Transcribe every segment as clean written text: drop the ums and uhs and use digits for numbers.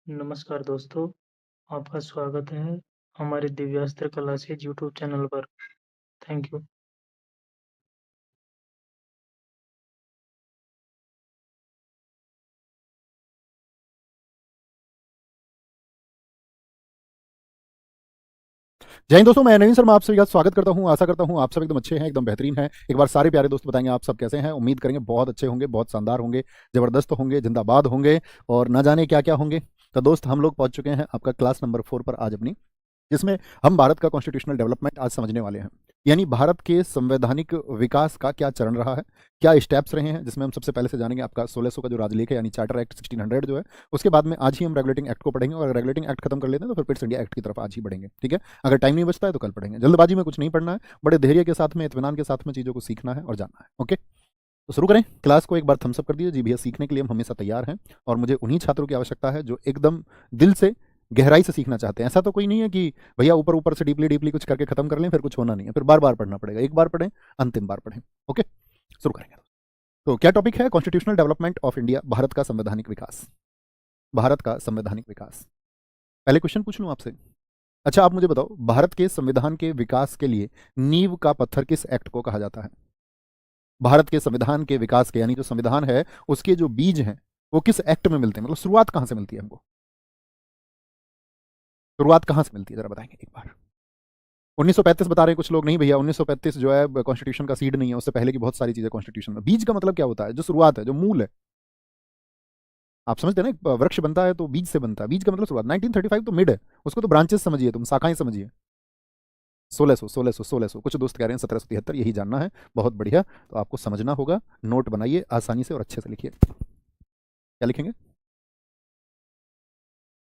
नमस्कार दोस्तों, आपका स्वागत है हमारे दिव्यास्त्र क्लासेज यूट्यूब चैनल पर। Thank you. जय हिंद दोस्तों, मैं नवीन शर्मा आप सभी का स्वागत करता हूं। आशा करता हूं आप सब एकदम अच्छे हैं, एकदम बेहतरीन हैं। एक बार सारे प्यारे दोस्त बताएंगे आप सब कैसे हैं। उम्मीद करेंगे बहुत अच्छे होंगे, बहुत शानदार होंगे, जबरदस्त होंगे, जिंदाबाद होंगे और न जाने क्या क्या होंगे। तो दोस्त हम लोग पहुंच चुके हैं आपका क्लास नंबर 4 पर आज अपनी, जिसमें हम भारत का कॉन्स्टिट्यूशनल डेवलपमेंट आज समझने वाले हैं। यानी भारत के संवैधानिक विकास का क्या चरण रहा है, क्या स्टेप्स रहे हैं, जिसमें हम सबसे पहले से जानेंगे आपका 1600 का जो राजलेख है यानी चार्टर एक्ट 1600 जो है। उसके बाद में आज ही हम रेगुलेटिंग एक्ट को पढ़ेंगे और रेगुलेटिंग एक्ट खत्म कर लेते हैं तो फिर पिट्स इंडिया एक्ट की तरफ आज ही बढ़ेंगे। ठीक है, अगर टाइम नहीं बचता है तो कल पढ़ेंगे। जल्दबाजी में कुछ नहीं पढ़ना है, बड़े धैर्य के साथ में, इत्मीनान के साथ में चीज़ों को सीखना है और जानना है। ओके, तो शुरू करें। क्लास को एक बार थम्स अप कर दीजिए। जी भैया, सीखने के लिए हम हमेशा तैयार हैं और मुझे उन्हीं छात्रों की आवश्यकता है जो एकदम दिल से, गहराई से सीखना चाहते हैं। ऐसा तो कोई नहीं है कि भैया ऊपर ऊपर से डीपली डीपली कुछ करके खत्म कर लें, फिर कुछ होना नहीं है, फिर बार बार पढ़ना पड़ेगा। एक बार पढ़ें, अंतिम बार पढ़ें। ओके, शुरू करेंगे। तो क्या टॉपिक है? Constitutional development of India, Bharat का संवैधानिक विकास। भारत का संवैधानिक विकास। पहले क्वेश्चन पूछ लूं आपसे। अच्छा, आप मुझे बताओ, भारत के संविधान के विकास के लिए नींव का पत्थर किस एक्ट को कहा जाता है? भारत के संविधान के विकास के, यानी जो संविधान है उसके जो बीज हैं वो किस एक्ट में मिलते हैं? मतलब शुरुआत कहां से मिलती है हमको? शुरुआत कहां से मिलती है जरा बताएंगे एक बार। 1935 बता रहे हैं कुछ लोग। नहीं भैया, 1935 जो है कॉन्स्टिट्यूशन का सीड नहीं है, उससे पहले की बहुत सारी चीजें कॉन्स्टिट्यूशन में। बीज का मतलब क्या होता है? जो शुरुआत है, जो मूल है। आप समझते हैं ना, एक वृक्ष बनता है तो बीज से बनता है। बीज का मतलब शुरुआत। 1935 तो मिड है, उसको तो ब्रांचेस समझिए, तुम शाखाएं समझिए। 1600 कुछ दोस्त कह रहे हैं 1773, यही जानना है। बहुत बढ़िया, तो आपको समझना होगा। नोट बनाइए आसानी से और अच्छे से लिखिए। क्या लिखेंगे?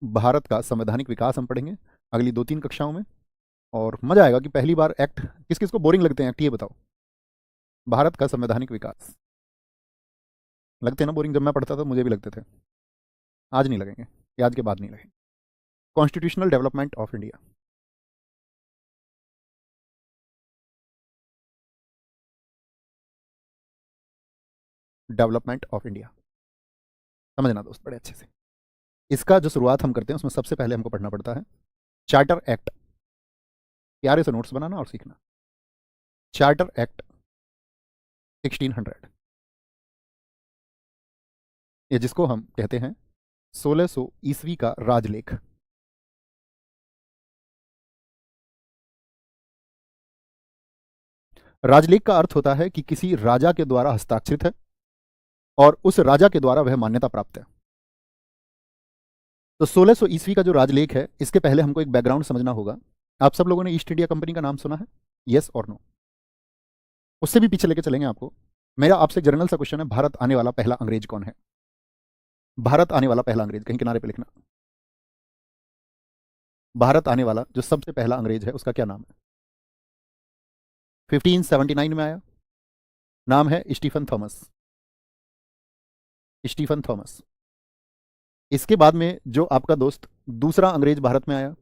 भारत का संवैधानिक विकास हम पढ़ेंगे अगली 2-3 कक्षाओं में, और मजा आएगा कि पहली बार एक्ट। किस किस को बोरिंग लगते हैं एक्ट, ये बताओ। भारत का संवैधानिक विकास लगते हैं ना बोरिंग? जब मैं पढ़ता था मुझे भी लगते थे। आज नहीं लगेंगे, ये आज के बाद नहीं लगेंगे। Constitutional development of India. Development of India समझना दोस्त बड़े अच्छे से। इसका जो शुरुआत हम करते हैं उसमें सबसे पहले हमको पढ़ना पड़ता है चार्टर एक्ट। प्यारे से नोट्स बनाना और सीखना। चार्टर एक्ट 1600, ये जिसको हम कहते हैं 1600 ईस्वी का राजलेख। राजलेख का अर्थ होता है कि किसी राजा के द्वारा हस्ताक्षरित है और उस राजा के द्वारा वह मान्यता प्राप्त है। तो 1600 ईस्वी का जो राजलेख है, इसके पहले हमको एक बैकग्राउंड समझना होगा। आप सब लोगों ने ईस्ट इंडिया कंपनी का नाम सुना है? यस और नो? उससे भी पीछे लेके चलेंगे आपको। मेरा आपसे जनरल सा क्वेश्चन है, भारत आने वाला पहला अंग्रेज कौन है? भारत आने वाला पहला अंग्रेज, कहीं किनारे पे लिखना। भारत आने वाला जो सबसे पहला अंग्रेज है उसका क्या नाम है? 1579 में आया, नाम है स्टीफन थॉमस। Stephen Thomas. इसके बाद में जो आपका दोस्त दूसरा अंग्रेज भारत में आया,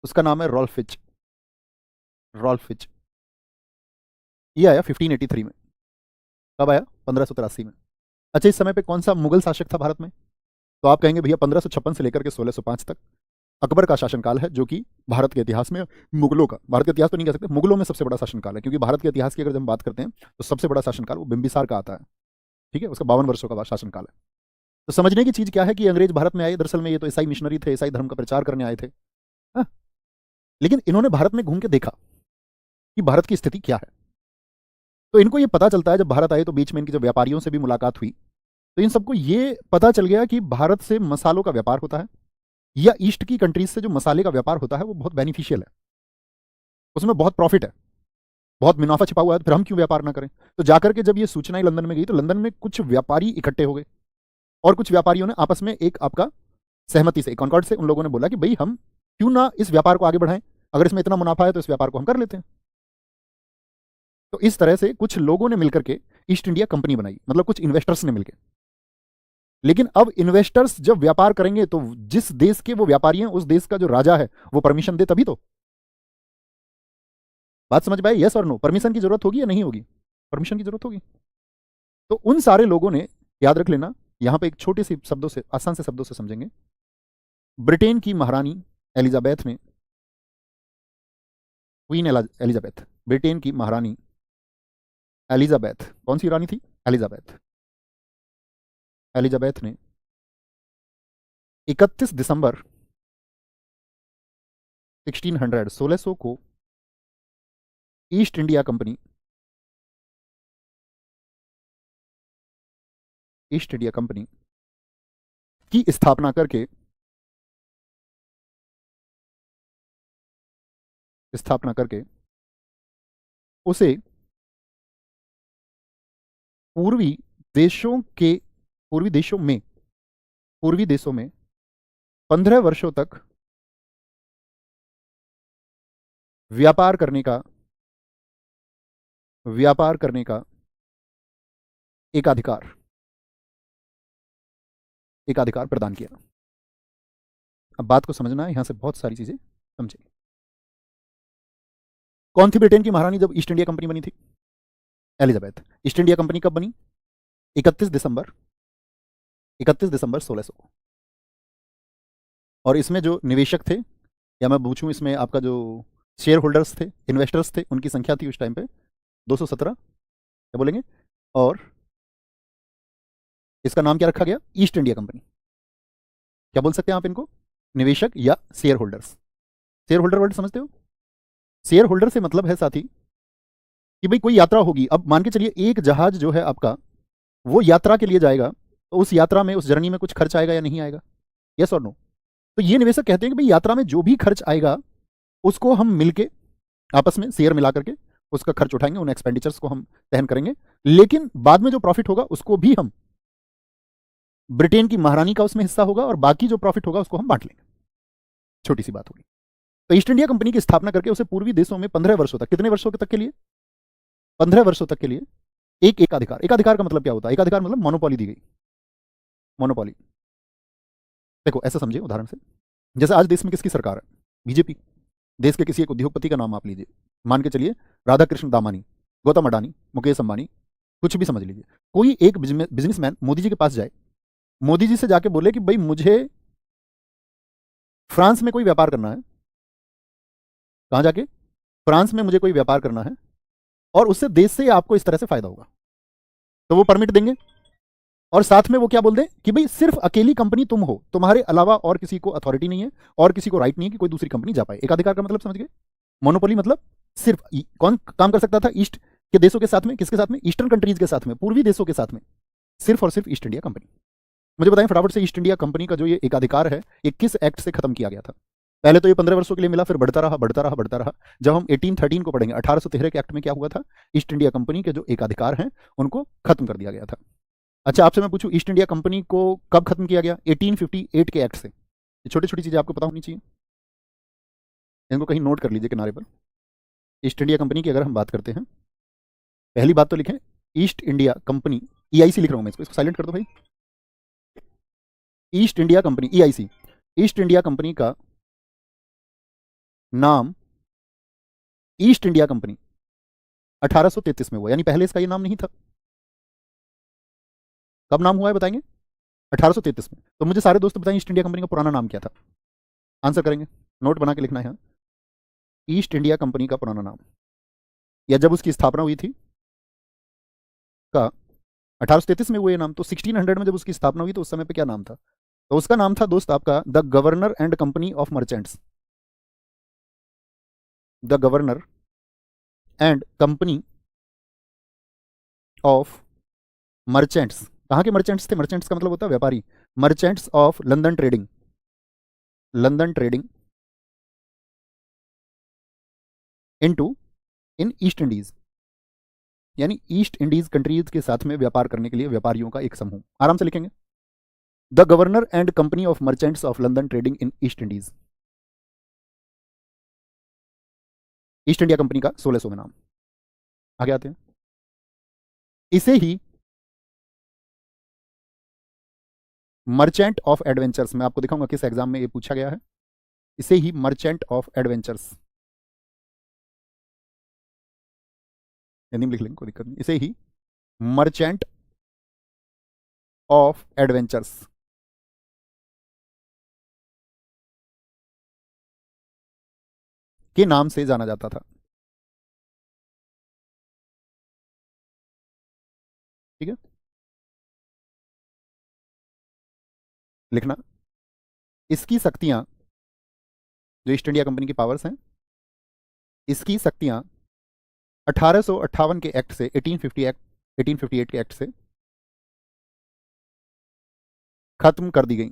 उसका नाम है रॉल्फ फिच। रॉल्फ फिच, ये आया 1583 में। कब आया? 1583 में। अच्छा, इस समय पे कौन सा मुगल शासक था भारत में? तो आप कहेंगे भैया 1556 से लेकर के 1605 तक अकबर का शासनकाल है, जो कि भारत के इतिहास में मुगलों का, भारत के इतिहास तो नहीं कह सकते, मुगलों में सबसे बड़ा शासनकाल है। क्योंकि भारत के इतिहास की अगर हम बात करते हैं तो सबसे बड़ा शासनकाल वो बिंबिसार का आता है। ठीक है, उसका 52 वर्षों का शासनकाल है। तो समझने की चीज क्या है कि अंग्रेज भारत में आए, दरअसल में ये तो ईसाई मिशनरी थे, ईसाई धर्म का प्रचार करने आए थे। हाँ? लेकिन इन्होंने भारत में घूम के देखा कि भारत की स्थिति क्या है। तो इनको ये पता चलता है, जब भारत आए तो बीच में इनकी जब व्यापारियों से भी मुलाकात हुई, तो इन सबको ये पता चल गया कि भारत से मसालों का व्यापार होता है, या ईस्ट की कंट्रीज से जो मसाले का व्यापार होता है वो बहुत बेनिफिशियल है, उसमें बहुत प्रॉफिट है, बहुत मुनाफा छिपा हुआ है। तो फिर हम क्यों व्यापार ना करें? तो जाकर के जब ये सूचनाएं लंदन में गई तो लंदन में कुछ व्यापारी इकट्ठे हो गए, और कुछ व्यापारियों ने आपस में एक आपका सहमति से, कॉन्कॉर्ड से, उन लोगों ने बोला कि भाई हम क्यों ना इस व्यापार को आगे बढ़ाएं, अगर इसमें इतना मुनाफा है तो इस व्यापार को हम कर लेते हैं। तो इस तरह से कुछ लोगों ने मिलकर के ईस्ट इंडिया कंपनी बनाई, मतलब कुछ इन्वेस्टर्स ने मिलकर। लेकिन अब इन्वेस्टर्स जब व्यापार करेंगे तो जिस देश के वो व्यापारी हैं उस देश का जो राजा है वो परमिशन दे, तभी तो। बात समझ पाए? यस और नो? परमिशन की जरूरत होगी या नहीं होगी? परमिशन की जरूरत होगी। तो उन सारे लोगों ने, याद रख लेना, यहां पे एक छोटे से शब्दों से, आसान से शब्दों से समझेंगे, ब्रिटेन की महारानी एलिजाबेथ ने, क्वीन एलिजाबेथ, ब्रिटेन की महारानी एलिजाबेथ, कौन सी रानी थी? एलिजाबेथ, एलिजाबेथ ने 31 दिसंबर 1600 को east India company, east India company की स्थापना करके, स्थापना करके उसे पूर्वी देशों के, पूर्वी देशों में, पूर्वी देशों में 15 वर्षों तक व्यापार करने का, व्यापार करने का एकाधिकार, एकाधिकार प्रदान किया। अब बात को समझना है, यहां से बहुत सारी चीजें समझे। कौन थी ब्रिटेन की महारानी जब ईस्ट इंडिया कंपनी बनी थी? एलिजाबेथ। ईस्ट इंडिया कंपनी कब बनी? 31 दिसंबर, 31 दिसंबर 1600 को। और इसमें जो निवेशक थे, या मैं पूछूं इसमें आपका जो शेयर होल्डर्स थे, इन्वेस्टर्स थे, उनकी संख्या थी उस टाइम पे 217, क्या बोलेंगे? और इसका नाम क्या रखा गया? East India company. क्या बोल सकते हैं आप इनको? निवेशक या share holders. Share holder word समझते हो? शेयर होल्डर से मतलब है साथी कि भाई कोई यात्रा होगी, अब मान के चलिए एक जहाज जो है आपका, वो यात्रा के लिए जाएगा, तो उस यात्रा में, उस जर्नी में कुछ खर्च आएगा या नहीं आएगा? यस और नो? तो ये निवेशक कहते हैं कि भाई यात्रा में जो भी खर्च आएगा उसको हम मिलके आपस में शेयर मिला करके उसका खर्च उठाएंगे, उन एक्सपेंडिचर्स को हम सहन करेंगे, लेकिन बाद में जो प्रॉफिट होगा उसको भी हम, ब्रिटेन की महारानी का उसमें हिस्सा होगा और बाकी जो प्रॉफिट होगा उसको हम बांट लेंगे। छोटी सी बात होगी। तो ईस्ट इंडिया कंपनी की स्थापना करके उसे पूर्वी देशों में 15 वर्षों तक, कितने वर्षों तक के लिए? 15 वर्षों तक के लिए एक एकाधिकार, एकाधिकार का मतलब क्या होता है? एकाधिकार मतलब मोनोपॉली दी गई, मोनोपॉली। देखो ऐसा समझिए उदाहरण से, जैसे आज देश में किसकी सरकार है? बीजेपी। देश के किसी एक उद्योगपति का नाम आप लीजिए, मान के चलिए राधा कृष्ण दामानी, गौतम अडानी, मुकेश अंबानी, कुछ भी समझ लीजिए। कोई एक बिजनेसमैन मोदी जी के पास जाए, मोदी जी से जाके बोले कि भाई मुझे फ्रांस में कोई व्यापार करना है, कहां जाके? फ्रांस में मुझे कोई व्यापार करना है और उससे देश से आपको इस तरह से फायदा होगा, तो वो परमिट देंगे। और साथ में वो क्या बोल दें कि भाई सिर्फ अकेली कंपनी तुम हो, तुम्हारे अलावा और किसी को अथॉरिटी नहीं है और किसी को राइट नहीं है कि कोई दूसरी कंपनी जा पाए। एकाधिकार का मतलब समझ गए? मोनोपोली मतलब सिर्फ कौन काम कर सकता था ईस्ट के देशों के साथ में? किसके साथ में? ईस्टर्न कंट्रीज के साथ में, पूर्वी देशों के साथ में, सिर्फ और सिर्फ ईस्ट इंडिया कंपनी। मुझे बताएं फटाफट से, ईस्ट इंडिया कंपनी का जो ये एकाधिकार है ये किस एक्ट से खत्म किया गया था? पहले तो ये 15 वर्षों के लिए मिला, फिर बढ़ता रहा, बढ़ता रहा, बढ़ता रहा। जब हम 1813 को पढ़ेंगे, 1813 के एक्ट में क्या हुआ था? ईस्ट इंडिया कंपनी के जो एकाधिकार हैं उनको खत्म कर दिया गया था। अच्छा आपसे मैं पूछूं, ईस्ट इंडिया कंपनी को कब खत्म किया गया? 1858 के एक्ट से। ये छोटी छोटी चीजें आपको पता होनी चाहिए, इनको कहीं नोट कर लीजिए किनारे पर। ईस्ट इंडिया कंपनी की अगर हम बात करते हैं, पहली बात तो लिखें ईस्ट इंडिया कंपनी, ईआईसी लिख रहा हूं मैं, इसको साइलेंट कर दो भाई। East India company, EIC, east India company का नाम ईस्ट इंडिया कंपनी 1833 में हुआ, यानी पहले इसका ये नाम नहीं था। कब नाम हुआ है बताएंगे? 1833 में। तो मुझे सारे दोस्त बताएं ईस्ट इंडिया कंपनी का पुराना नाम क्या था? आंसर करेंगे, नोट बना के लिखना है। ईस्ट इंडिया कंपनी का पुराना नाम, या जब उसकी स्थापना हुई थी का 1833 में हुआ ये नाम, तो 1600 में जब उसकी स्थापना हुई तो उस समय पे क्या नाम था? तो उसका नाम था दोस्त आपका the governor and company of merchants, the governor and company of merchants. कहां के मर्चेंट्स थे? मर्चेंट्स का मतलब होता है व्यापारी। Merchants of London trading, London trading into in east Indies, यानी ईस्ट इंडीज कंट्रीज के साथ में व्यापार करने के लिए व्यापारियों का एक समूह। आराम से लिखेंगे, the governor and company of merchants of London trading in east Indies. East India company का 1600 में नाम। आगे आते हैं, इसे ही मर्चेंट ऑफ एडवेंचर्स, मैं आपको दिखाऊंगा किस एग्जाम में ये पूछा गया है। इसे ही मर्चेंट ऑफ एडवेंचर्स, हिंदी में लिख लेंगे कोई दिक्कत नहीं, इसे ही मर्चेंट ऑफ एडवेंचर्स के नाम से जाना जाता था। ठीक है, लिखना। इसकी शक्तियां, जो ईस्ट इंडिया कंपनी की पावर्स हैं, इसकी शक्तियां 1858 के एक्ट से 1858 के एक्ट से खत्म कर दी गई।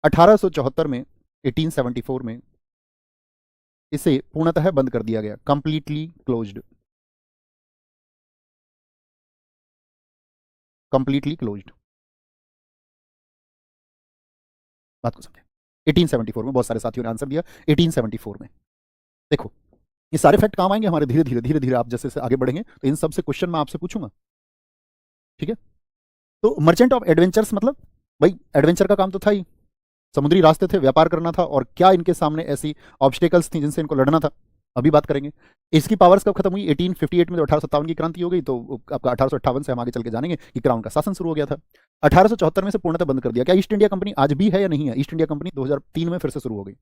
1874 में, 1874 में इसे पूर्णतः बंद कर दिया गया, कंप्लीटली क्लोज्ड, कंप्लीटली क्लोज्ड। बात को समझे। 1874 में, बहुत सारे साथियों ने आंसर दिया 1874 में। देखो ये सारे फैक्ट काम आएंगे हमारे, धीरे धीरे धीरे धीरे आप जैसे आगे बढ़ेंगे तो इन सब से क्वेश्चन मैं आपसे पूछूंगा। ठीक है, तो मर्चेंट ऑफ एडवेंचर्स मतलब भाई एडवेंचर का काम तो था ही, समुद्री रास्ते थे, व्यापार करना था, और क्या इनके सामने ऐसी ऑब्स्टेकल्स थी जिनसे इनको लड़ना था, अभी बात करेंगे। इसकी पावर्स कब खत्म हुई? 1858 में, तो 1857 की क्रांति हो गई, तो आपका 1858 से हम आगे चल के जानेंगे कि क्राउन का शासन शुरू हो गया था। 1874 में से पूर्णतः बंद कर दिया। क्या ईस्ट इंडिया कंपनी आज भी है या नहीं है? ईस्ट इंडिया कंपनी 2003 में फिर से शुरू हो गई।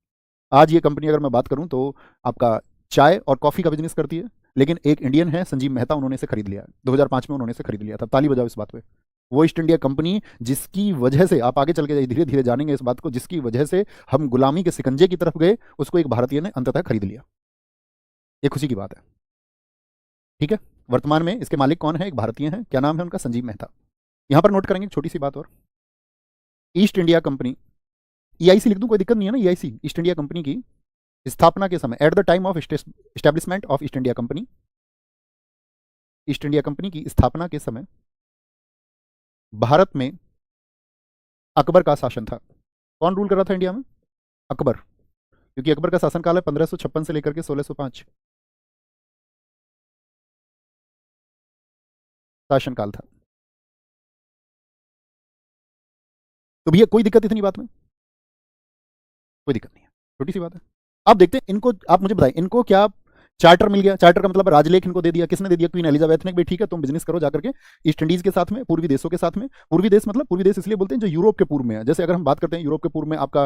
आज ये कंपनी अगर मैं बात करूं तो आपका चाय और कॉफी का बिजनेस करती है, लेकिन एक इंडियन है संजीव मेहता, उन्होंने इसे खरीद लिया 2005 में, उन्होंने इसे खरीद लिया था। ताली बजाओ इस बात पे। वो ईस्ट इंडिया कंपनी जिसकी वजह से आप आगे चल के धीरे धीरे जानेंगे इस बात को, जिसकी वजह से हम गुलामी के सिकंजे की तरफ गए, उसको एक भारतीय ने अंततः खरीद लिया। ये खुशी की बात है। ठीक है, वर्तमान में इसके मालिक कौन है? एक भारतीय है। क्या नाम है उनका? संजीव मेहता। यहां पर नोट करेंगे छोटी सी बात और, ईस्ट इंडिया कंपनी, ईआईसी लिख दूं, कोई दिक्कत नहीं है ना? ईआईसी, ईस्ट इंडिया कंपनी की स्थापना के समय, at the time of establishment of east India company, east India company की स्थापना के समय भारत में अकबर का शासन था। कौन रूल कर रहा था इंडिया में? अकबर, क्योंकि अकबर का शासनकाल है 1556 से लेकर के 1605 शासनकाल था। तो भैया कोई दिक्कत इतनी बात में? कोई दिक्कत नहीं है, छोटी सी बात है। आप देखते हैं इनको, आप मुझे बताएं इनको क्या चार्टर मिल गया? चार्टर का मतलब राजलेख इनको दे दिया, किसने दे दिया? क्वीन एलिजाबेथ ने। भाई ठीक है, तुम बिजनेस करो जाकर के ईस्ट इंडीज के साथ में, पूर्वी देशों के साथ में। पूर्वी देश मतलब पूर्वी देश इसलिए बोलते हैं जो यूरोप के पूर्व में है। जैसे अगर हम बात करते हैं यूरोप के पूर्व में, आपका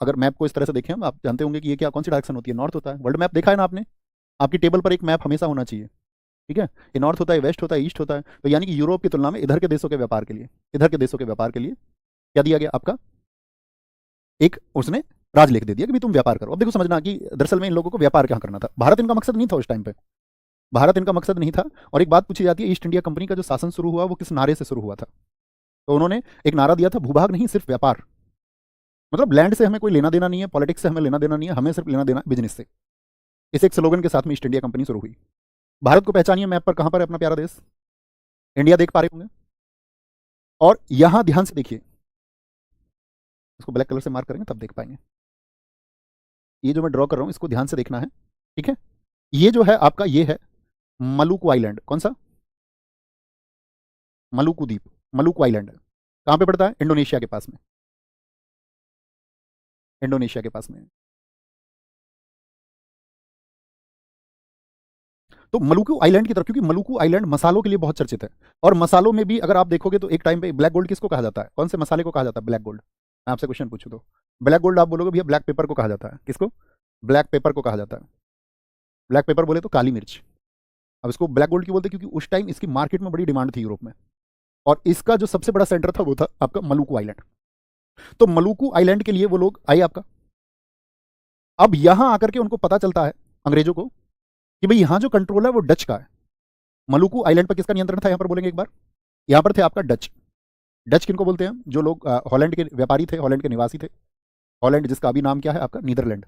अगर मैप को इस तरह से देखें हम, आप जानते होंगे कि ये क्या, कौन सी डायरेक्शन होती है? नॉर्थ होता है। वर्ल्ड मैप देखा है ना आपने? आपकी टेबल पर एक मैप हमेशा होना चाहिए। ठीक है, ये नॉर्थ होता है, वेस्ट होता है, ईस्ट होता है। तो यानी कि यूरोप की तुलना में इधर के देशों के व्यापार के लिए, इधर के देशों के व्यापार के लिए क्या दिया गया आपका? एक उसने राजलेख दे दिया कि भाई तुम व्यापार करो। अब देखो समझना कि दरअसल में इन लोगों को व्यापार क्या करना था। भारत इनका मकसद नहीं था उस टाइम पे, भारत इनका मकसद नहीं था। और एक बात पूछी जाती है, ईस्ट इंडिया कंपनी का जो शासन शुरू हुआ वो किस नारे से शुरू हुआ था? तो उन्होंने एक नारा दिया था, भूभाग नहीं सिर्फ व्यापार। मतलब लैंड से हमें कोई लेना देना नहीं है, पॉलिटिक्स से हमें लेना देना नहीं है, हमें सिर्फ लेना देना बिजनेस से। इस एक स्लोगन के साथ में ईस्ट इंडिया कंपनी शुरू हुई। भारत को पहचानिए मैप पर, कहां पर है अपना प्यारा देश? इंडिया देख पा रहे होंगे। और यहां ध्यान से देखिए, इसको ब्लैक कलर से मार्क करेंगे तब देख पाएंगे। ये जो मैं ड्रॉ कर रहा हूं इसको ध्यान से देखना है। ठीक है, ये जो है आपका, ये है मलुकू आइलैंड। कौन सा? मलुकू द्वीप, मलुकू आइलैंड कहां पे पड़ता है? इंडोनेशिया के पास में, इंडोनेशिया के पास में। तो मलुकू आइलैंड की तरफ, क्योंकि मलुकू आइलैंड मसालों के लिए बहुत चर्चित है। और मसालों में भी अगर आप देखोगे तो एक टाइम पे ब्लैक गोल्ड किसको कहा जाता है? कौन से मसाले को कहा जाता है ब्लैक गोल्ड? मैं आपसे क्वेश्चन पूछूं तो ब्लैक गोल्ड आप बोलोगे भैया ब्लैक पेपर को कहा जाता है। किसको? ब्लैक पेपर को कहा जाता है। ब्लैक पेपर बोले तो काली मिर्च। अब इसको ब्लैक गोल्ड क्यों बोलते हैं? क्योंकि उस टाइम इसकी मार्केट में बड़ी डिमांड थी यूरोप में, और इसका जो सबसे बड़ा सेंटर था वो था आपका मलुकू आइलैंड। तो मलुकू आइलैंड के लिए वो लोग आए आपका। अब यहां आकर के उनको पता चलता है अंग्रेजों को कि भाई यहां जो कंट्रोल है वो डच का है। मलुकू आइलैंड पर किसका नियंत्रण था? यहां पर बोलेंगे एक बार। यहां पर थे आपका डच। डच किनको बोलते हैं? जो लोग हॉलैंड के व्यापारी थे, हॉलैंड के निवासी थे। हॉलैंड जिसका अभी नाम क्या है आपका? नीदरलैंड।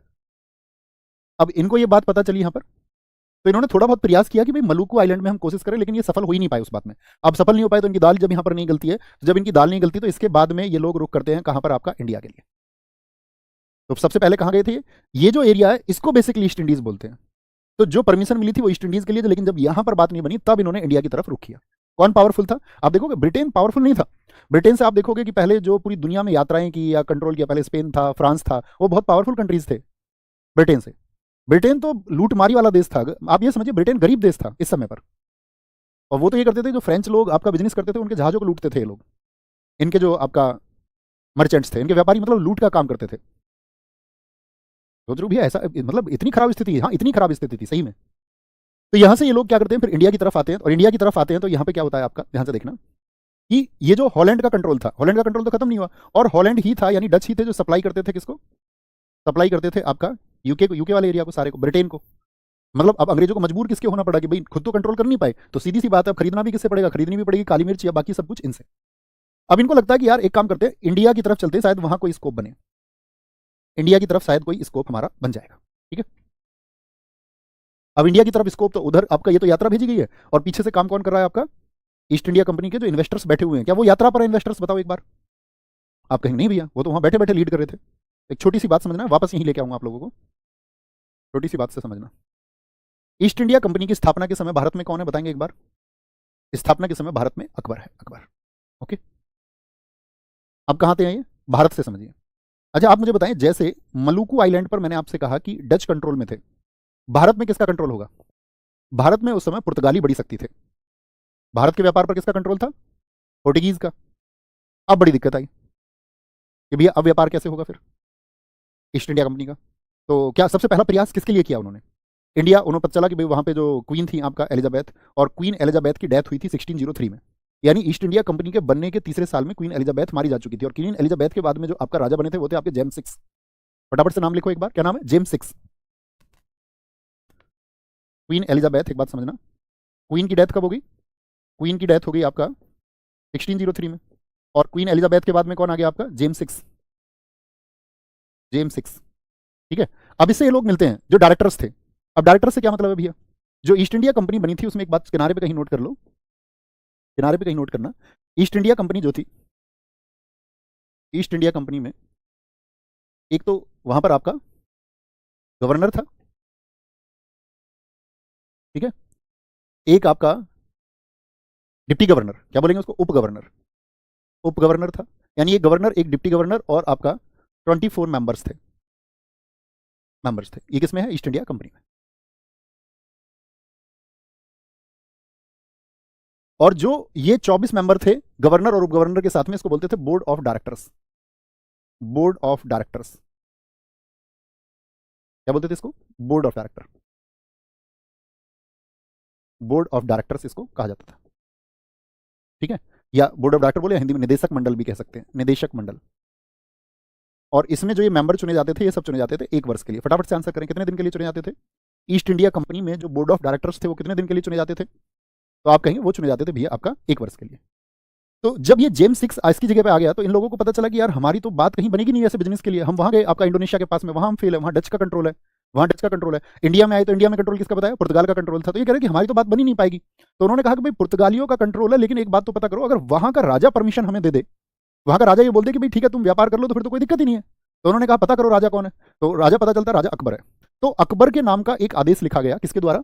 अब इनको ये बात पता चली यहां पर, तो इन्होंने थोड़ा बहुत प्रयास किया कि भाई मलुकू आइलैंड में हम कोशिश करें, लेकिन ये सफल हो ही नहीं पाए उस बात में। अब सफल नहीं हो पाए तो इनकी दाल जब यहां पर नहीं गलती है, तो जब इनकी दाल नहीं गलती तो इसके बाद में ये लोग रुक करते हैं कहां पर? आपका इंडिया के लिए। तो सबसे पहले कहां गए थे? ये जो एरिया है इसको बेसिकली ईस्ट इंडीज बोलते हैं। तो जो परमिशन मिली थी वो ईस्ट इंडीज के लिए, लेकिन जब यहां पर बात नहीं बनी तब इन्होंने इंडिया की तरफ रुख किया। कौन पावरफुल था? आप देखोगे ब्रिटेन पावरफुल नहीं था। ब्रिटेन से आप देखोगे कि पहले जो पूरी दुनिया में यात्राएं की या कंट्रोल किया, पहले स्पेन था, फ्रांस था, वो बहुत पावरफुल कंट्रीज थे ब्रिटेन से। ब्रिटेन तो लूटमारी वाला देश था। आप ये समझिए ब्रिटेन गरीब देश था इस समय पर। और वो तो ये करते थे, जो फ्रेंच लोग आपका बिजनेस करते थे उनके जहाजों को लूटते थे ये लोग। इनके जो आपका मर्चेंट्स थे, इनके व्यापारी मतलब लूट का काम करते थे। सोच रहे भैया ऐसा, मतलब इतनी खराब स्थिति, हाँ इतनी खराब स्थिति थी सही में। तो यहां से ये लोग क्या करते हैं, फिर इंडिया की तरफ आते हैं, और इंडिया की तरफ आते हैं तो यहाँ पे क्या होता है आपका, ध्यान से देखना कि ये जो हॉलैंड का कंट्रोल था, हॉलैंड का कंट्रोल तो खत्म नहीं हुआ, और हॉलैंड ही था यानी डच ही थे जो सप्लाई करते थे, किसको सप्लाई करते थे, आपका यूके को, यूके वाले एरिया को, सारे को, ब्रिटेन को। मतलब अब अंग्रेजों को मजबूर किसके होना पड़ा कि भाई खुद तो कंट्रोल कर नहीं पाए, तो सीधी सी बात है अब खरीदना भी किससे पड़ेगा, खरीदनी भी पड़ेगी काली मिर्च या बाकी सब कुछ इनसे। अब इनको लगता है कि यार एक काम करते हैं, इंडिया की तरफ चलते हैं, शायद वहां कोई स्कोप बने, इंडिया की तरफ शायद कोई स्कोप हमारा बन जाएगा। ठीक है, अब इंडिया की तरफ स्कोप, तो उधर आपका ये तो यात्रा भेजी गई है, और पीछे से काम कौन कर रहा है आपका, ईस्ट इंडिया कंपनी के जो इन्वेस्टर्स बैठे हुए हैं। क्या वो यात्रा पर इन्वेस्टर्स, बताओ एक बार। आप कहेंगे नहीं भैया वो तो वहां बैठे बैठे लीड कर रहे थे। एक छोटी सी बात समझना, वापस यहीं लेके आऊंगा आप लोगों को, छोटी सी बात से समझना। ईस्ट इंडिया कंपनी की स्थापना के समय भारत में कौन है, बताएंगे एक बार। स्थापना के समय भारत में अकबर है, अकबर। ओके, अब कहां थे ये, भारत से समझिए। अच्छा आप मुझे बताएं, जैसे मलुकू आइलैंड पर मैंने आपसे कहा कि डच कंट्रोल में थे, भारत में किसका कंट्रोल होगा, भारत में उस समय पुर्तगाली बड़ी शक्ति थे। भारत के व्यापार पर किसका कंट्रोल था, पोर्टुगीज का। अब बड़ी दिक्कत आई कि भैया अब व्यापार कैसे होगा फिर ईस्ट इंडिया कंपनी का। तो क्या सबसे पहला प्रयास किसके लिए किया उन्होंने, इंडिया, उन्होंने पता चला कि भाई वहां पे जो क्वीन थी आपका एलिजाबेथ, और क्वीन एलिजाबेथ की डेथ हुई थी 1603 में, यानी ईस्ट इंडिया कंपनी के बनने के तीसरे साल में क्वीन एलिजाबेथ मारी जा चुकी थी। और क्वीन एलिजाबेथ के बाद में जो आपका राजा बने थे वो थे आपके जेम्स सिक्स। फटाफट से नाम लिखो एक बार, क्या नाम है, जेम्स सिक्स। क्वीन एलिजाबेथ, एक बात समझना, क्वीन की डेथ कब होगी, क्वीन की डेथ हो गई आपका 1603 में, और क्वीन एलिजाबेथ के बाद में कौन आ गया आपका, जेम्स सिक्स, जेम्स सिक्स। ठीक है, अब इससे ये लोग मिलते हैं जो डायरेक्टर्स थे। अब डायरेक्टर से क्या मतलब है भैया, जो ईस्ट इंडिया कंपनी बनी थी उसमें एक बात किनारे पे कहीं नोट कर लो, किनारे पे कहीं नोट करना, ईस्ट इंडिया कंपनी जो थी, ईस्ट इंडिया कंपनी में एक तो वहां पर आपका गवर्नर था, ठीक है, एक आपका डिप्टी गवर्नर, क्या बोलेंगे उसको, उप गवर्नर, उप गवर्नर था, यानी एक गवर्नर, एक डिप्टी गवर्नर, और आपका 24 मेंबर्स थे, मेंबर्स थे। ये किसमें है, ईस्ट इंडिया कंपनी में। और जो ये 24 मेंबर थे गवर्नर और उप गवर्नर के साथ में, इसको बोलते थे board of directors, board of directors. क्या बोलते थे इसको, board of director, board of directors इसको कहा जाता था। ठीक है, या बोर्ड ऑफ डायरेक्टर बोले, हिंदी में निदेशक मंडल भी कह सकते हैं, निदेशक मंडल। और इसमें जो ये मेंबर चुने जाते थे, ये सब चुने जाते थे एक वर्ष के लिए। फटाफट से आंसर करें, कितने दिन के लिए चुने जाते थे, ईस्ट इंडिया कंपनी में जो बोर्ड ऑफ डायरेक्टर्स थे वो कितने दिन के लिए चुने जाते थे, तो आप कहेंगे वो चुने जाते थे भैया आपका एक वर्ष के लिए। तो जब ये जेम्स सिक्स इसकी जगह पे आ गया तो इन लोगों को पता चला कि यार हमारी तो बात कहीं बनेगी नहीं ऐसे बिजनेस के लिए। हम वहां गए आपका इंडोनेशिया के पास में, वहां हम फेल है, वहां डच का कंट्रोल है, वहां डच का कंट्रोल है। इंडिया में आए तो इंडिया में कंट्रोल किसका बताया, पुर्तगाल का कंट्रोल था। तो ये कह रहे कि हमारी तो बात बनी नहीं पाएगी। तो उन्होंने कहा कि भाई पुर्तगालियों का कंट्रोल है, लेकिन एक बात तो पता करो, अगर वहां का राजा परमिशन हमें दे दे, वहां का राजा ये बोल दे कि भाई ठीक है तुम व्यापार कर लो, तो फिर तो कोई दिक्कत ही नहीं है। तो उन्होंने कहा पता करो राजा कौन है, तो राजा पता चलता राजा अकबर है। तो अकबर के नाम का एक आदेश लिखा गया, किसके द्वारा,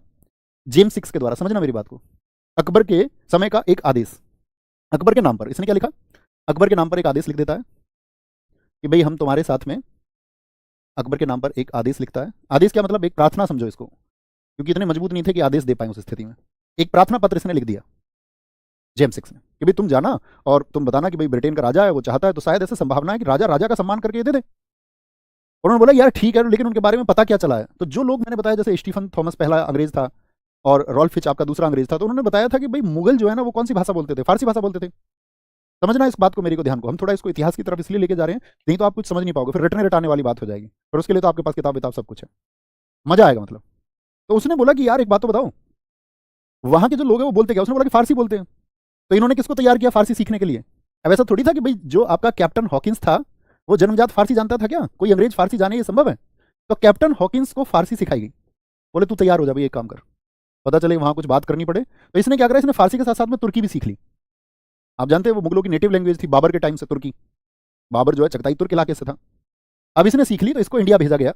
जेम्स सिक्स के द्वारा। समझना मेरी बात को, अकबर के समय का एक आदेश, अकबर के नाम पर इसने क्या लिखा, अकबर के नाम पर एक आदेश लिख देता है कि भाई हम तुम्हारे साथ में, अकबर के नाम पर एक आदेश लिखता है। आदेश क्या मतलब, एक प्रार्थना समझो इसको, क्योंकि इतने मजबूत नहीं थे कि आदेश दे पाए उस स्थिति में। एक प्रार्थना पत्र इसने लिख दिया जेम्स सिक्स ने कि भाई तुम जाना और तुम बताना कि भाई ब्रिटेन का राजा है, वो चाहता है, तो शायद ऐसे संभावना है कि राजा राजा का सम्मान करके दे दे। उन्होंने बोला यार ठीक है, लेकिन उनके बारे में पता क्या चला है। तो जो लोग मैंने बताया, जैसे स्टीफन थॉमस पहला अंग्रेज था और रॉल्फ फिच आपका दूसरा अंग्रेज था, तो उन्होंने बताया था कि भाई मुगल जो है ना वो कौन सी भाषा बोलते थे, फारसी भाषा बोलते थे। समझना इस बात को, मेरे को ध्यान को, हम थोड़ा इसको इतिहास की तरफ इसलिए लेके जा रहे हैं, नहीं तो आप कुछ समझ नहीं पाओगे, फिर रटने रटाने वाली बात हो जाएगी। पर उसके लिए तो आपके पास किताब विताब सब कुछ है, मजा आएगा मतलब। तो उसने बोला कि यार एक बात तो बताओ, वहां के जो लोग हैं वो बोलते क्या, उसने बोला कि फारसी बोलते हैं। तो इन्होंने किसको तैयार किया फारसी सीखने के लिए। अब ऐसा थोड़ी था कि भाई जो आपका कैप्टन हॉकिंस था वो जन्मजात फारसी जानता था, क्या कोई अंग्रेज फारसी जाने ये संभव है। तो कैप्टन हॉकिंस को फारसी सिखाई गई, बोले तू तैयार हो जा भाई, एक काम कर, पता चले वहां कुछ बात करनी पड़े। तो इसने क्या करा, इसने फारसी के साथ साथ में तुर्की भी सीख ली। आप जानते हैं वो मुगलों की नेटिव लैंग्वेज थी बाबर के टाइम से, तुर्की। बाबर जो है चगताई तुर्क इलाके से था। अब इसने सीख ली, तो इसको इंडिया भेजा गया।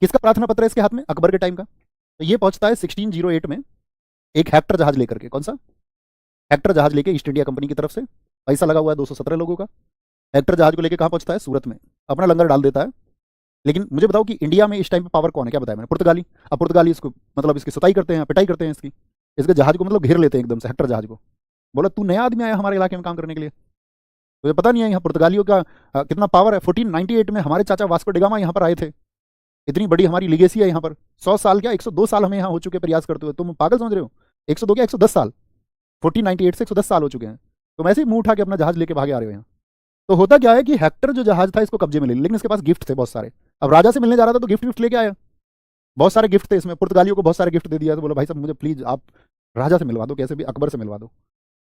किसका प्रार्थना पत्र है इसके हाथ में, अकबर के टाइम का। तो ये पहुंचता है 1608 में एक हेक्टर जहाज लेकर के। कौन सा, हेक्टर जहाज लेके ईस्ट इंडिया कंपनी की तरफ से, पैसा लगा हुआ है 217 लोगों का। हेक्टर जहाज को लेके कहां पहुंचता है, सूरत में, अपना लंगर डाल देता है। लेकिन मुझे बताओ कि इंडिया में इस टाइम पे पावर कौन है, क्या बताया मैंने, पुर्तगाली। अब पुर्तगाली इसको मतलब इसकी सुताई करते हैं, पिटाई करते हैं इसकी, इसके जहाज को मतलब घेर लेते हैं एकदम से, हेक्टर जहाज को। बोला तू नया आदमी आया हमारे इलाके में काम करने के लिए, तो ये पता नहीं है यहाँ पुर्तगालियों का कितना पावर है। 1498 में हमारे चाचा वास्को डी गामा यहाँ पर आए थे। इतनी बड़ी हमारी लिगेसी है यहाँ पर। 100 साल क्या 102 साल हमें यहाँ हो चुके प्रयास करते हुए। तुम पागल समझ रहे हो? 102 क्या 110 साल। 1498 से 110 साल हो चुके हैं। तुम ऐसे ही मुंह उठा के अपना जहाज लेके भागे आ रहे हो यहाँ। तो होता क्या है कि हेक्टर जो जहाज था इसको कब्जे में ले लिया, लेकिन इसके पास गिफ्ट थे बहुत सारे। अब राजा से मिलने जा रहा था तो गिफ्ट लेके आया। बहुत सारे गिफ्ट थे इसमें, पुर्तगालियों को बहुत सारे गिफ्ट दे दिया। तो बोला भाई साहब मुझे प्लीज आप राजा से मिलवा दो, कैसे भी अकबर से मिलवा दो।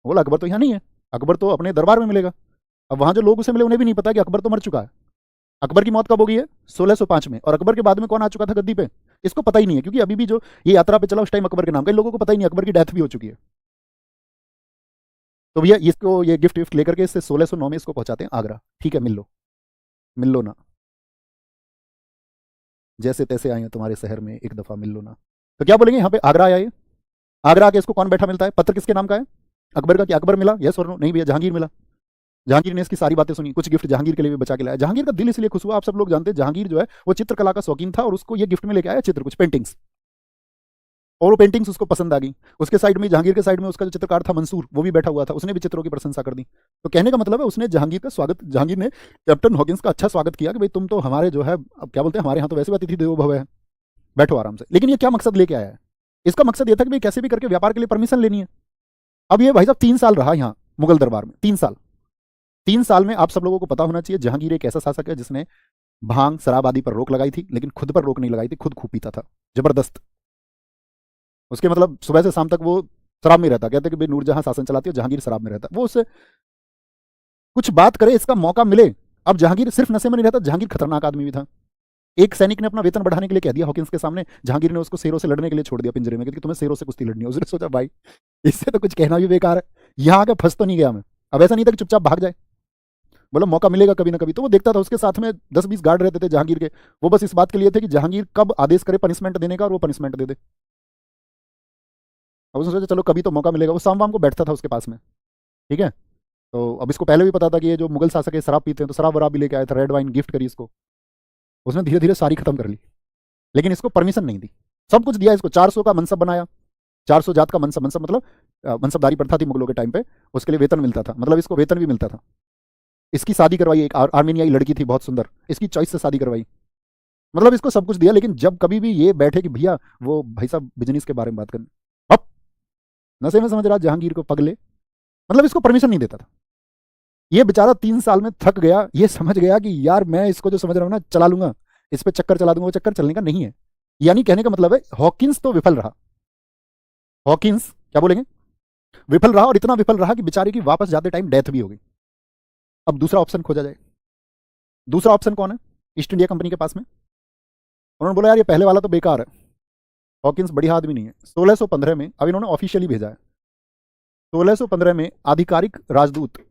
बोला अकबर तो यहाँ नहीं है, अकबर तो अपने दरबार में मिलेगा। अब वहां जो लोग उसे मिले उन्हें भी नहीं पता कि अकबर तो मर चुका है। अकबर की मौत कब हो गई है? 1605 में। और अकबर के बाद में कौन आ चुका था गद्दी पे, इसको पता ही नहीं है। क्योंकि अभी भी जो ये यात्रा पे चला उस टाइम अकबर के नाम का, इन लोगों को पता ही नहीं अकबर की डेथ भी हो चुकी है। तो भैया इसको ये गिफ्ट लेकर के इससे 1609 में इसको पहुंचाते हैं आगरा। ठीक है, मिल लो ना, जैसे तैसे आए हैं तुम्हारे शहर में, एक दफा मिल लो ना। तो क्या बोलेंगे यहाँ पे? आगरा आया ये। आगरा आके इसको कौन बैठा मिलता है? पत्र किसके नाम का है? अकबर का। क्या अकबर मिला? यस और नो? नहीं भैया, जहांगीर मिला। जहांगीर ने इसकी सारी बातें सुनी, कुछ गिफ्ट जहांगीर के लिए भी बचा के लाया। जहांगीर का दिल इसलिए खुश हुआ, आप सब लोग जानते हैं जहांगीर जो है वो चित्रकला का शौकीन था, और उसको ये गिफ्ट में लेके आया चित्र, कुछ पेंटिंग्स। और वो पेंटिंग्स उसको पसंद आ गई। उसके साइड में, जहांगीर के साइड में उसका जो चित्रकार था मंसूर, वो भी बैठा हुआ था, उसने भी चित्रों की प्रशंसा कर दी। तो कहने का मतलब है उसने जहांगीर का स्वागत, जहांगीर ने कैप्टन हॉकिंस का अच्छा स्वागत किया कि भाई तुम तो हमारे जो है, अब क्या बोलते हैं, हमारे यहाँ तो वैसे भी अतिथि देवो भव है, बैठो आराम से। लेकिन ये क्या मकसद लेके आया है? इसका मकसद ये था कि भाई कैसे भी करके व्यापार के लिए परमिशन लेनी है। अब ये भाई साहब 3 साल रहा यहाँ मुगल दरबार में, 3 साल। 3 साल में आप सब लोगों को पता होना चाहिए जहांगीर एक ऐसा शासक है जिसने भांग शराब आदि पर रोक लगाई थी, लेकिन खुद पर रोक नहीं लगाई थी। खुद खूब पीता था जबरदस्त। उसके मतलब सुबह से शाम तक वो शराब में रहता। कहते कि भाई नूरजहां शासन चलाती है, जहांगीर शराब में रहता। वो उससे कुछ बात करे, इसका मौका मिले। अब जहांगीर सिर्फ नशे में नहीं रहता, जहांगीर खतरनाक आदमी भी था। एक सैनिक ने अपना वेतन बढ़ाने के लिए कह दिया हॉकिंस के सामने, जहांगीर ने उसको शेरों से लड़ने के लिए छोड़ दिया पिंजरे में, क्योंकि तुम्हें शेरों से कुश्ती लड़नी है। उसने सोचा भाई इससे तो कुछ कहना भी बेकार है, यहाँ आके फंस तो नहीं गया मैं। अब ऐसा नहीं था कि चुपचाप भाग जाए, बोला मौका मिलेगा कभी ना कभी। तो वो देखता था, उसके साथ में 10-20 गार्ड रहते थे जहांगीर के। वो बस इस बात के लिए थे कि जहांगीर कब आदेश करे पनिशमेंट देने का और वो पनिशमेंट दे दे। अब उसने सोचा चलो कभी तो मौका मिलेगा। वो शाम वाम को बैठता था उसके पास में, ठीक है। तो अब इसको पहले भी पता था कि ये जो मुगल शासक है शराब पीते हैं, तो शराब वराब भी लेके आया था, रेड वाइन गिफ्ट करी इसको। उसने धीरे धीरे सारी खत्म कर ली, लेकिन इसको परमिशन नहीं दी। सब कुछ दिया इसको, 400 का मनसब बनाया। 400 जात का मनसब, मनसब मतलब मनसबदारी प्रथा थी मुगलों के टाइम पे, उसके लिए वेतन मिलता था। मतलब इसको वेतन भी मिलता था। इसकी शादी करवाई, एक आर्मेनियाई लड़की थी बहुत सुंदर, इसकी चॉइस से शादी करवाई। मतलब इसको सब कुछ दिया। लेकिन जब कभी भी ये बैठे कि भैया वो भाई साहब बिजनेस के बारे में बात करनी, अब नशे में समझ रहा जहांगीर को पगले, मतलब इसको परमिशन नहीं देता था। ये बेचारा 3 साल में थक गया। ये समझ गया कि यार मैं इसको जो समझ रहा हूँ ना चला लूंगा, इस पे चक्कर चला दूंगा, वो चक्कर चलने का नहीं है। यानी कहने का मतलब है हॉकिंस तो विफल रहा। हॉकिंस क्या बोलेंगे, विफल रहा। और इतना विफल रहा कि बेचारे की वापस जाते टाइम डेथ भी हो गई। अब दूसरा ऑप्शन खोजा जाए। दूसरा ऑप्शन कौन है ईस्ट इंडिया कंपनी के पास में? उन्होंने बोला यार ये पहले वाला तो बेकार है, हॉकिंस बढ़िया आदमी नहीं है। 1615 में, अब इन्होंने ऑफिशियली भेजा है, 1615 में आधिकारिक राजदूत,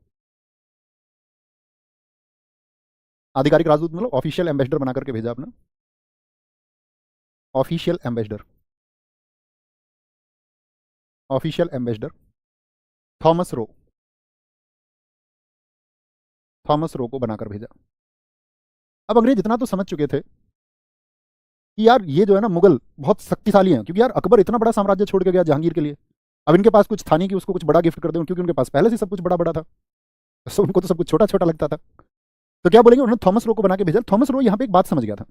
आधिकारिक राजदूत मतलब ऑफिशियल एम्बेसडर बना करके भेजा अपना, official ambassador, official ambassador Thomas Roe, Thomas Roe को बनाकर भेजा। अब अंग्रेज इतना तो समझ चुके थे कि यार ये जो है ना मुगल बहुत शक्तिशाली हैं, क्योंकि यार अकबर इतना बड़ा साम्राज्य छोड़ के गया जहांगीर के लिए। अब इनके पास कुछ था नहीं कि उसको कुछ बड़ा गिफ्ट कर दें, क्योंकि उनके पास पहले से सब कुछ बड़ा बड़ा था। तो उनको तो सब कुछ छोटा छोटा लगता था। तो क्या बोलेंगे, उन्होंने थॉमस रो को बना के भेजा। थॉमस रो यहाँ पे एक बात समझ गया था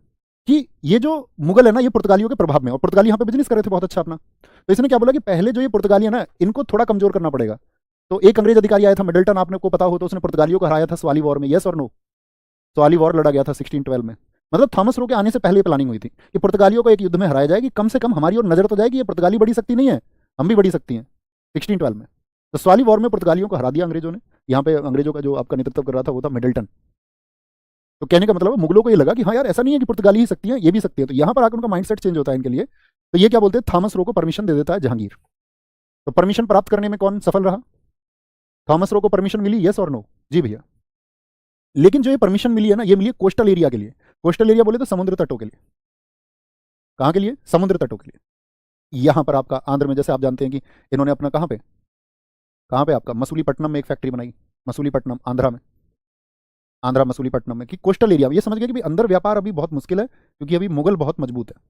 कि ये जो मुगल है ना ये पुर्तगालियों के प्रभाव में, और पुर्तगाली यहाँ पे बिजनेस कर रहे थे बहुत अच्छा अपना। तो इसने क्या बोला कि पहले जो ये पुर्तगाली है ना इनको थोड़ा कमजोर करना पड़ेगा। तो एक अंग्रेज अधिकारी आया था मिडल्टन, आपने को पता हो, तो उसने पुर्तगालियों को हराया था सवाली वॉर में। यस और नो? सवाली वॉर लड़ा गया था 1612 में। मतलब थॉमस रो के आने से पहले प्लानिंग हुई थी कि पुर्तगालियों को एक युद्ध में हराया जाएगी, कम से कम हमारी ओर नजर तो जाएगी ये पुर्तगाली बड़ी शक्ति नहीं है, हम भी बड़ी शक्ति हैं। 1612 में तो सवाली वॉर में पुर्तगालियों को हरा दिया अंग्रेजों ने। यहाँ पे अंग्रेजों का जो आपका नेतृत्व कर रहा था वो था मिडल्टन। तो कहने का मतलब है मुगलों को ये लगा कि हाँ यार ऐसा नहीं है कि पुर्तगाली ही शक्ति है, ये भी शक्ति है। तो यहाँ पर आकर उनका माइंडसेट चेंज होता है इनके लिए। तो ये क्या बोलते हैं, थॉमस रो को परमिशन दे देता है जहांगीर। तो परमिशन प्राप्त करने में कौन सफल रहा? थॉमस रो को परमिशन मिली, यस और नो? जी भैया। लेकिन जो ये परमिशन मिली है ना ये मिली कोस्टल एरिया के लिए। कोस्टल एरिया बोले तो समुद्र तटों के लिए। कहाँ के लिए? समुद्र तटों के लिए। यहाँ पर आपका आंध्र में, जैसे आप जानते हैं कि इन्होंने अपना कहाँ पे आपका मसूलीपट्टनम में एक फैक्ट्री बनाई, मसूलीपट्टनम आंध्रा में, आंध्रा मसूलीपट्टनम में, कि कोस्टल एरिया में। ये समझ गया कि भाई अंदर व्यापार अभी बहुत मुश्किल है, क्योंकि अभी मुगल बहुत मजबूत है।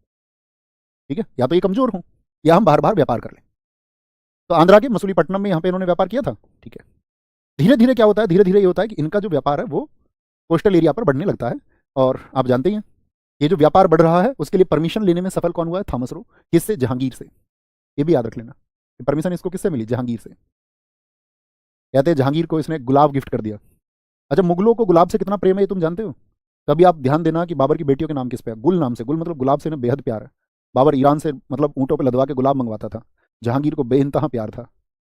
ठीक है, या तो ये कमजोर हो या हम बाहर बाहर व्यापार कर लें। तो आंध्रा के मसूलीपट्टनम में यहाँ पे इन्होंने व्यापार किया था। ठीक है, धीरे धीरे क्या होता है, धीरे धीरे ये होता है कि इनका जो व्यापार है वो कोस्टल एरिया पर बढ़ने लगता है। और आप जानते ही हैं ये जो व्यापार बढ़ रहा है उसके लिए परमिशन लेने में सफल कौन हुआ है, थॉमस रो। किससे, जहांगीर से। ये भी याद रख लेना, परमिशन इसको किससे मिली, जहांगीर से। कहते हैं जहांगीर को इसने गुलाब गिफ्ट कर दिया। अच्छा, मुगलों को गुलाब से कितना प्रेम है ये तुम जानते हो? कभी आप ध्यान देना कि बाबर की बेटियों के नाम किस पे है, गुल नाम से। गुल मतलब गुलाब से ना बेहद प्यार है। बाबर ईरान से मतलब ऊँटों पे लदवा के गुलाब मंगवाता था। जहांगीर को बेइंतहा प्यार था।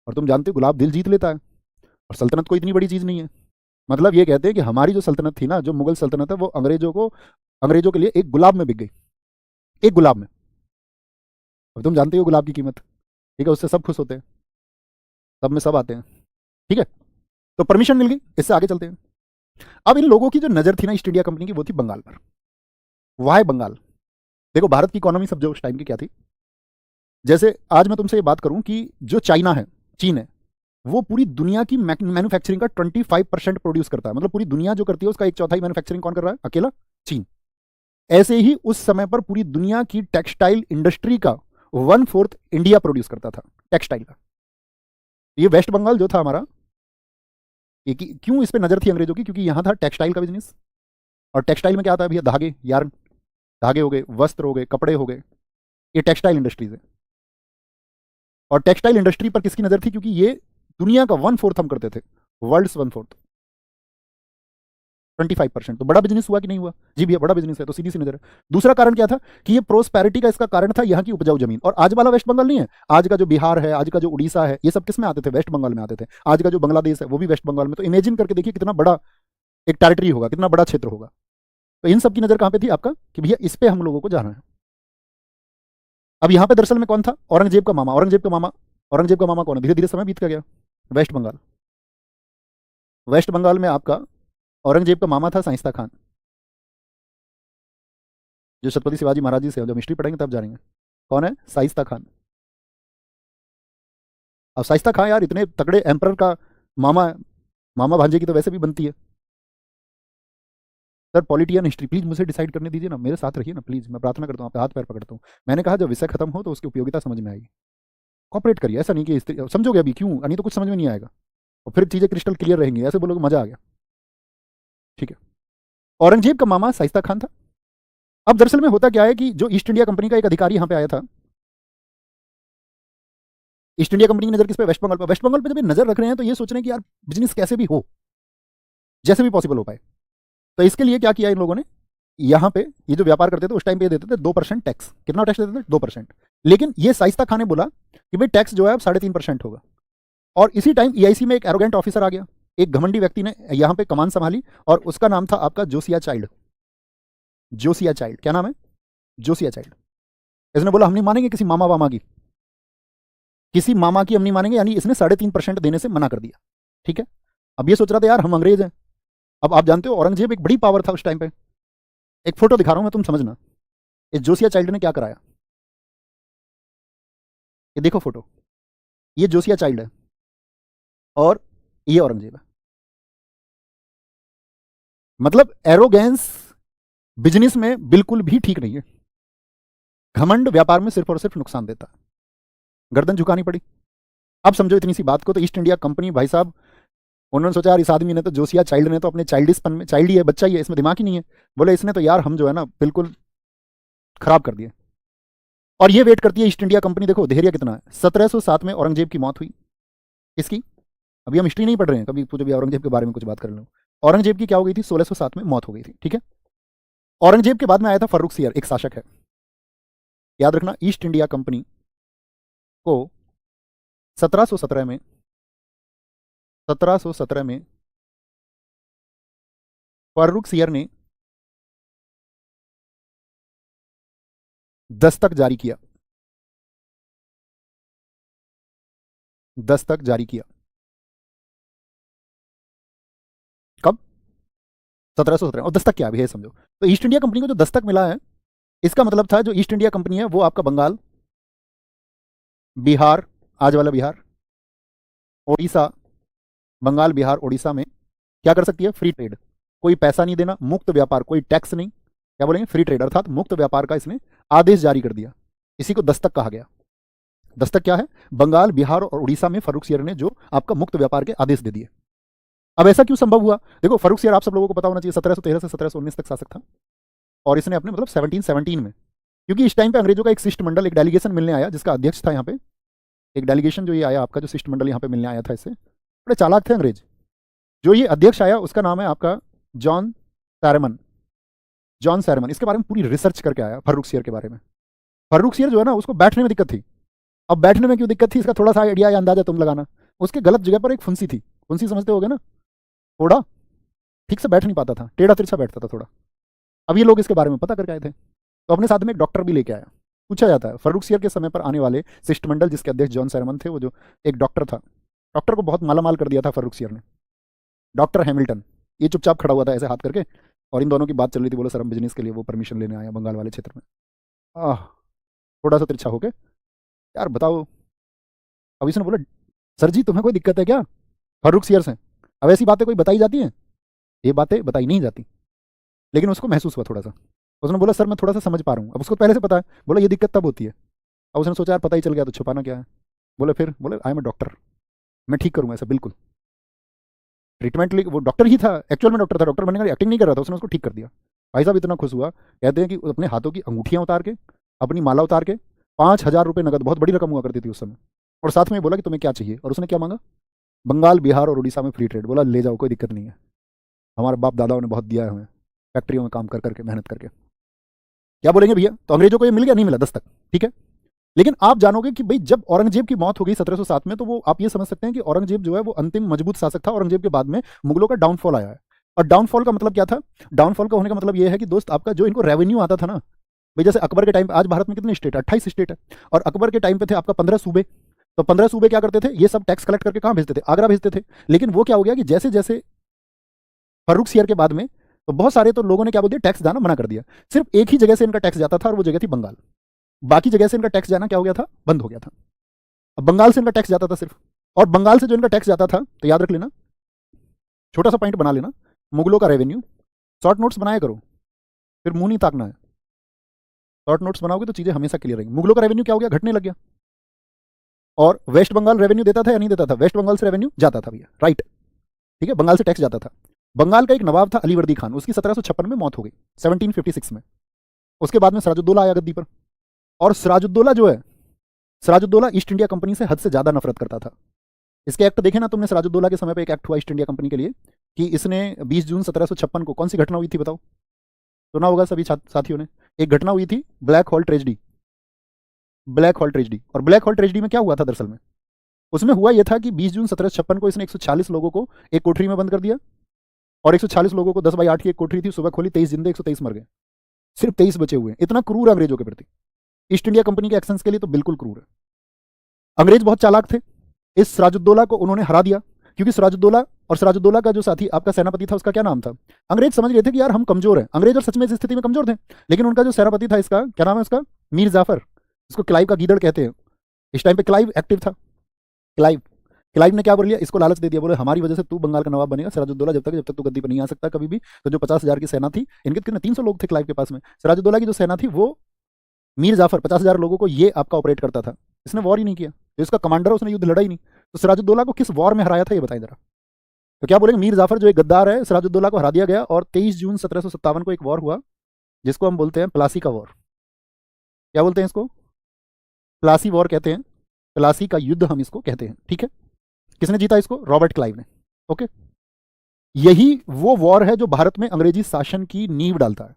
और तुम जानते हो गुलाब दिल जीत लेता है। और सल्तनत कोई इतनी बड़ी चीज़ नहीं है। मतलब ये कहते हैं कि हमारी जो सल्तनत थी ना, जो मुगल सल्तनत है, वो अंग्रेजों के लिए एक गुलाब में बिक गई, एक गुलाब में। और तुम जानते हो गुलाब की कीमत, ठीक है, उससे सब खुश होते हैं, सब में सब आते हैं, ठीक है। तो परमिशन मिल गई, इससे आगे चलते हैं। अब इन लोगों की जो नज़र थी ना ईस्ट इंडिया कंपनी की, वो थी बंगाल पर। वाई बंगाल? देखो भारत की इकोनॉमी सब जो उस टाइम की क्या थी, जैसे आज मैं तुमसे ये बात करूं कि जो चाइना है, चीन है, वो पूरी दुनिया की मैन्युफैक्चरिंग का 25% प्रोड्यूस करता है। मतलब पूरी दुनिया जो करती है उसका 1/4 मैन्युफैक्चरिंग कौन कर रहा है, अकेला चीन। ऐसे ही उस समय पर पूरी दुनिया की टेक्सटाइल इंडस्ट्री का 1/4 इंडिया प्रोड्यूस करता था, टेक्सटाइल का। ये वेस्ट बंगाल जो था हमारा, ये क्यों इस पे नजर थी अंग्रेजों की, क्योंकि यहां था टेक्सटाइल का बिजनेस। और टेक्सटाइल में क्या आता है भैया, धागे, यार्न, धागे हो गए, वस्त्र हो गए, कपड़े हो गए, ये टेक्सटाइल इंडस्ट्रीज है। और टेक्सटाइल इंडस्ट्री पर किसकी नजर थी, क्योंकि ये दुनिया का 1/4 हम करते थे, वर्ल्ड्स 1/4, 25%। तो बड़ा बिजनेस हुआ कि नहीं हुआ? जी भैया बड़ा बिजनेस है, तो सीधी सी नजर है। दूसरा कारण क्या था कि ये प्रोस्पेरिटी का इसका कारण था यहाँ की उपजाऊ जमीन। और आज वाला वेस्ट बंगाल नहीं है, आज का जो बिहार है, आज का जो उड़ीसा है, ये सब किस में आते थे, वेस्ट बंगाल में आते थे। आज का जो बांग्लादेश है वो भी वेस्ट बंगाल में। तो इमेजिन करके देखिए कितना बड़ा एक टेरिटरी होगा, कितना बड़ा क्षेत्र होगा। तो इन सब की नजर कहां पे थी आपका, कि भैया इस पे हम लोगों को जाना है। अब यहां पे दरअसल में कौन था, औरंगजेब का मामा। औरंगजेब का मामा कौन है, धीरे धीरे समय बीत गया, वेस्ट बंगाल। वेस्ट बंगाल में आपका औरंगजेब का मामा था शाइस्ता खान, जो छत्रपति शिवाजी महाराज जी से जब हिस्ट्री पढ़ेंगे तब जानेंगे कौन है, शाइस्ता खान। अब शाइस्ता खान यार इतने तगड़े एम्पर का मामा है, मामा भांजे की तो वैसे भी बनती है। सर पॉलिटियन हिस्ट्री प्लीज मुझे डिसाइड करने दीजिए ना, मेरे साथ रहिए ना प्लीज, मैं प्रार्थना करता हूँ, आपके हाथ पैर पकड़ता हूँ। मैंने कहा जब विषय खत्म हो तो उसकी उपयोगिता समझ में आएगी। कॉपरेट करिए, ऐसा नहीं कि समझोगे अभी क्यों, नहीं तो कुछ समझ में नहीं आएगा और फिर चीजें क्रिस्टल क्लियर रहेंगी, ऐसे बोलोगे मजा आ गया, ठीक है। औरंगजेब का मामा शाइस्ता खान था। अब दरअसल में होता क्या है कि जो ईस्ट इंडिया कंपनी का एक अधिकारी यहाँ पे आया था, ईस्ट इंडिया कंपनी की नजर किस पे, वेस्ट बंगाल पर। वेस्ट बंगाल पे जब ये नजर रख रहे हैं तो ये सोच रहे हैं कि यार बिजनेस कैसे भी हो, जैसे भी पॉसिबल हो पाए। तो इसके लिए क्या किया इन लोगों ने, यहाँ पे ये जो व्यापार करते थे उस टाइम पे देते थे 2% टैक्स। कितना टैक्स देते थे, 2%। लेकिन ये शाइस्ता खान ने बोला कि भाई टैक्स जो है अब 3.5% होगा। और इसी टाइम ईआईसी में एक एरोगेंट ऑफिसर आ गया, एक घमंडी व्यक्ति ने यहाँ पे कमान संभाली, और उसका नाम था आपका जोसिया चाइल्ड। जोसिया चाइल्ड, क्या नाम है, जोसिया चाइल्ड। इसने बोला हम नहीं मानेंगे किसी मामा वामा की, किसी मामा की हम नहीं मानेंगे, यानी इसने 3.5% देने से मना कर दिया, ठीक है। अब ये सोच रहा था यार हम अंग्रेज हैं। अब आप जानते हो औरंगजेब एक बड़ी पावर था उस टाइम पे। एक फोटो दिखा रहा हूं मैं, तुम समझना इस जोसिया चाइल्ड ने क्या कराया। ये देखो फोटो, ये जोसिया चाइल्ड है और ये औरंगजेब है। मतलब एरोगेंस बिजनेस में बिल्कुल भी ठीक नहीं है। घमंड व्यापार में सिर्फ और सिर्फ नुकसान देता है। गर्दन झुकानी पड़ी। अब समझो इतनी सी बात को, तो ईस्ट इंडिया कंपनी भाई साहब, उन्होंने सोचा यार इस आदमी ने तो, जोसिया चाइल्ड ने तो अपने चाइल्डिसपन में, चाइल्ड ही है, बच्चा ही है, इसमें दिमाग ही नहीं है, बोले इसने तो यार हम जो है ना बिल्कुल खराब कर दिए। और ये वेट करती है ईस्ट इंडिया कंपनी। देखो धैर्य कितना है। 1707 में औरंगजेब की मौत हुई। किसकी, अभी हम हिस्ट्री नहीं पढ़ रहे हैं, कभी जब औरंगजेब के बारे में कुछ बात कर लो। औरंगजेब की क्या हो गई थी, 1607 में मौत हो गई थी, ठीक है। औरंगजेब के बाद में आया था फर्रुख सियर, एक शासक है, याद रखना। ईस्ट इंडिया कंपनी को 1717 में 1717 में फर्रुख सियर ने दस्तक जारी किया, दस्तक जारी किया। कब, 1717। और दस्तक क्या है समझो। तो ईस्ट इंडिया कंपनी को जो दस्तक मिला है, इसका मतलब था जो ईस्ट इंडिया कंपनी है वो आपका बंगाल, बिहार, आज वाला बिहार, ओडिशा, बंगाल बिहार ओडिशा में क्या कर सकती है, फ्री ट्रेड। कोई पैसा नहीं देना, मुक्त व्यापार, कोई टैक्स नहीं, क्या बोलेंगे, फ्री ट्रेड, अर्थात मुक्त व्यापार का इसने आदेश जारी कर दिया। इसी को दस्तक कहा गया। दस्तक क्या है, बंगाल बिहार और उड़ीसा में फर्रुख सियर ने जो आपका मुक्त व्यापार के आदेश दे दिए। अब ऐसा क्यों संभव हुआ? देखो फर्रुख सियार आप सब लोगों को पता होना चाहिए 1713 से 1719 तक शासक था, और इसने अपने मतलब 1717 में, क्योंकि इस टाइम पे अंग्रेजों का एक शिष्टमंडल, एक डेलीगेशन मिलने आया जिसका अध्यक्ष था यहाँ पे, एक डेलीगेशन जो ये आया आपका, जो शिष्टमंडल यहाँ पे मिलने आया था, इससे बड़े चालाक थे अंग्रेज। जो ये अध्यक्ष आया उसका नाम है आपका जॉन सैरमन। जॉन सैरमन इसके बारे में पूरी रिसर्च करके आया फर्रुख सियर के बारे में। फर्रुख सियर जो है ना, उसको बैठने में दिक्कत थी। अब बैठने में क्यों दिक्कत थी, इसका थोड़ा सा आइडिया या अंदाजा तुम लगाना। उसके गलत जगह पर एक फुंसी थी। फुंसी समझते होगे ना, थोड़ा ठीक से बैठ नहीं पाता था, टेढ़ा तिरछा बैठता था थोड़ा। अब ये लोग इसके बारे में पता करके आए थे, तो अपने साथ में एक डॉक्टर भी लेके आया। पूछा जाता है फर्रुख सियर के समय पर आने वाले शिष्टमंडल जिसके अध्यक्ष जॉन सैरमन थे, वो जो एक डॉक्टर था, डॉक्टर को बहुत मालामाल कर दिया था फर्रुख सियर ने। डॉक्टर हैमिल्टन ये चुपचाप खड़ा हुआ था ऐसे हाथ करके, और इन दोनों की बात चल रही थी, बोलो सर हम बिजनेस के लिए वो परमिशन लेने आया बंगाल वाले क्षेत्र में। आह, थोड़ा सा तिरछा होके, यार बताओ। अब इसने बोला सर जी तुम्हें कोई दिक्कत है क्या, फर्रुख सियर से। अब ऐसी बातें कोई बताई जाती हैं? ये बातें बताई नहीं जाती, लेकिन उसको महसूस हुआ थोड़ा सा। उसने बोला सर मैं थोड़ा सा समझ पा रहा हूँ। अब उसको पहले से पता है। बोला ये दिक्कत तब होती है। अब उसने सोचा यार पता ही चल गया तो छुपाना क्या है। बोले फिर, बोले आई एम अ डॉक्टर, मैं ठीक करूँगा ऐसा बिल्कुल। ट्रीटमेंट वो डॉक्टर ही था, एक्चुअल में डॉक्टर था, डॉक्टर बनने का एक्टिंग नहीं कर रहा था। उसने उसको ठीक कर दिया। भाई साहब इतना खुश हुआ, कहते हैं कि अपने हाथों की अंगूठियाँ उतार के, अपनी माला उतार के, 5,000 रुपये नगद, बहुत बड़ी रकम हुआ करती थी उस समय, और साथ में बोला कि तुम्हें क्या चाहिए। और उसने क्या मांगा? बंगाल, बिहार और उड़ीसा में फ्री ट्रेड। बोला ले जाओ, कोई दिक्कत नहीं है, हमारे बाप दादाओं ने बहुत दिया है हमें, फैक्ट्रियों में काम कर करके, मेहनत करके। क्या बोलेंगे भैया? तो अंग्रेजों को ये मिल गया, नहीं मिला दस्तक, ठीक है। लेकिन आप जानोगे कि भाई जब औरंगजेब की मौत हो गई 1707 में, तो वो आप ये समझ सकते हैं कि औरंगजेब जो है वो अंतिम मजबूत शासक था। औरंगजेब के बाद में मुगलों का डाउनफॉल आया है। और डाउनफॉल का मतलब क्या था? डाउनफॉल का होने का मतलब ये है कि दोस्त आपका जो इनको रेवेन्यू आता था ना, भाई जैसे अकबर के टाइम पे, आज भारत में कितने स्टेट है? 28 स्टेट है। और अकबर के टाइम पे थे आपका 15 सूबे। तो 15 सूबे क्या करते थे? ये सब टैक्स कलेक्ट करके कहाँ भेजते थे? आगरा भेजते थे। लेकिन वो क्या हो गया कि जैसे जैसे फर्रुख सियर के बाद में, तो बहुत सारे तो लोगों ने क्या बोल दिया, टैक्स देना मना कर दिया। सिर्फ एक ही जगह से इनका टैक्स जाता था, और वो जगह थी बंगाल। बाकी जगह से इनका टैक्स जाना क्या हो गया था? बंद हो गया था। अब बंगाल से इनका टैक्स जाता था सिर्फ, और बंगाल से जो इनका टैक्स जाता था, तो याद रख लेना, छोटा सा पॉइंट बना लेना, मुगलों का रेवेन्यू, शॉर्ट नोट्स बनाया करो, फिर मुंह नहीं ताकना है। शॉर्ट नोट्स बनाओगे तो चीजें हमेशा क्लियर रहेंगी। मुगलों का रेवेन्यू क्या हो गया? घटने लग गया। और वेस्ट बंगाल रेवेन्यू देता था या नहीं देता था? वेस्ट बंगाल से रेवेन्यू जाता था भैया, राइट, ठीक है, बंगाल से टैक्स जाता था। बंगाल का एक नवाब था अलीवर्दी खान, उसकी 1756 में मौत हो गई, 1756 में। उसके बाद में सिराजुद्दौला आया गद्दी पर। और सिराजुद्दौला जो है, सिराजुद्दौला ईस्ट इंडिया कंपनी से हद से ज्यादा नफरत करता था। इसके एक्ट देखे ना तुमने? सिराजुद्दौला के समय पे एक एक्ट हुआ ईस्ट इंडिया कंपनी के लिए, कि इसने 20 जून 1756 को, कौन सी घटना हुई थी बताओ? सुना होगा सभी साथियों ने। एक घटना हुई थी black hole tragedy. Black hole tragedy, और ब्लैक हॉल ट्रेजिडी में क्या हुआ था दरअसल में? उसमें हुआ यह था कि 20 जून 1756 को इसने 146 लोगों को एक कोठरी में बंद कर दिया, और 146 लोगों को 10/8 की एक कोठरी थी, सुबह खोली, 23 जिंदे, 123 मर गए, सिर्फ 23 बचे हुए हैं। इतना क्रूर अंग्रेजों के प्रति। ईस्ट इंडिया कंपनी के एक्शंस के लिए तो बिल्कुल क्रूर है। अंग्रेज बहुत चालाक थे। इस सिराजुद्दौला को उन्होंने हरा दिया, क्योंकि सिराजुद्दौला, और सिराजुद्दौला का जो साथी आपका सेनापति था, उसका क्या नाम था? अंग्रेज समझ रहे थे कि यार हम कमजोर हैं, अंग्रेज और सच में इस स्थिति में कमजोर थे। लेकिन उनका जो सेनापति था, इसका क्या नाम है उसका? मीर जाफर, इसको क्लाइव का गीदड़ कहते हैं। इस टाइम पे क्लाइव एक्टिव था। क्लाइव, क्लाइव ने क्या बोल लिया? इसको लालच दे दिया, बोले हमारी वजह से तू बंगाल का नवाब बनेगा सिराजुद्दौला, जब तक तू गद्दी पर नहीं आ सकता कभी भी। तो जो 50,000 की सेना थी, इनके कितने 300 लोग थे क्लाइव के पास में, सिराजुद्दौला की जो सेना थी वो मीर जाफर 50,000 लोगों को ये आपका ऑपरेट करता था। इसने वॉर ही नहीं किया, तो इसका कमांडर, उसने युद्ध लड़ा ही नहीं। तो सिराजुद्दौला को किस वॉर में हराया था, ये बताएं जरा। तो क्या बोलेंगे? मीर जाफर जो एक गद्दार है, सिराजुद्दौला को हरा दिया गया, और 23 जून 1757 को एक वॉर हुआ, जिसको हम बोलते हैं प्लासी का वॉर। क्या बोलते हैं इसको? प्लासी वॉर कहते हैं, प्लासी का युद्ध हम इसको कहते हैं, ठीक है। किसने जीता इसको? रॉबर्ट क्लाइव ने। ओके, यही वो वॉर है जो भारत में अंग्रेजी शासन की नींव डालता है।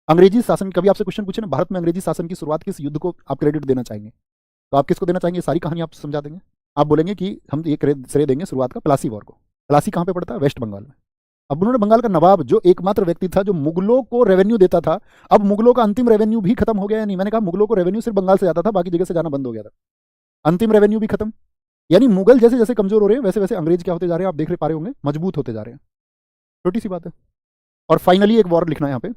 अंग्रेजी शासन, कभी आपसे क्वेश्चन पूछे ना, भारत में अंग्रेजी शासन की शुरुआत किस युद्ध को आप क्रेडिट देना चाहेंगे, तो आप किसको देना चाहेंगे? सारी कहानी आप समझा देंगे। आप बोलेंगे कि हम ये श्रेय देंगे शुरुआत का प्लासी वॉर को। प्लासी कहाँ पे पड़ता है? वेस्ट बंगाल में। अब उन्होंने बंगाल का नवाब, जो एकमात्र व्यक्ति था जो मुगलों को रेवेन्यू देता था, अब मुगलों का अंतिम रेवेन्यू भी खत्म हो गया। नहीं, मैंने कहा मुगलों को रेवेन्यू सिर्फ बंगाल से जाता था, बाकी जगह से जाना बंद हो गया था। अंतिम रेवेन्यू भी खत्म। यानी मुगल जैसे जैसे कमजोर हो रहे हैं, वैसे वैसे अंग्रेज क्या होते जा रहे हैं, आप देख पा रहे होंगे, मजबूत होते जा रहे हैं। छोटी सी बात है। और फाइनली एक वॉर लिखना है यहाँ पे,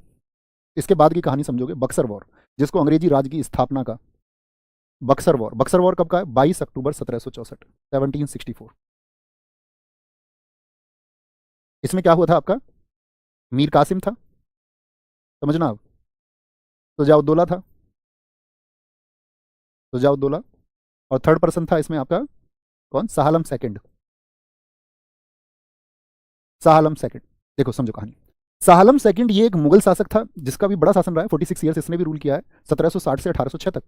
इसके बाद की कहानी समझोगे, बक्सर वॉर, जिसको अंग्रेजी राज की स्थापना का बक्सर वॉर। बक्सर वॉर कब का है? 22 अक्टूबर 1764, 1764। इसमें क्या हुआ था आपका? मीर कासिम था, समझना अब, सुजाउद्दौला था, सुजाउद्दौला, और थर्ड पर्सन था इसमें आपका कौन? शाह आलम सेकंड। शाह आलम सेकंड। देखो समझो कहानी। शाह आलम सेकंड ये एक मुगल शासक था जिसका भी बड़ा शासन रहा है, 46 ईयर्स इसने भी रूल किया है, 1760 से 1806 तक।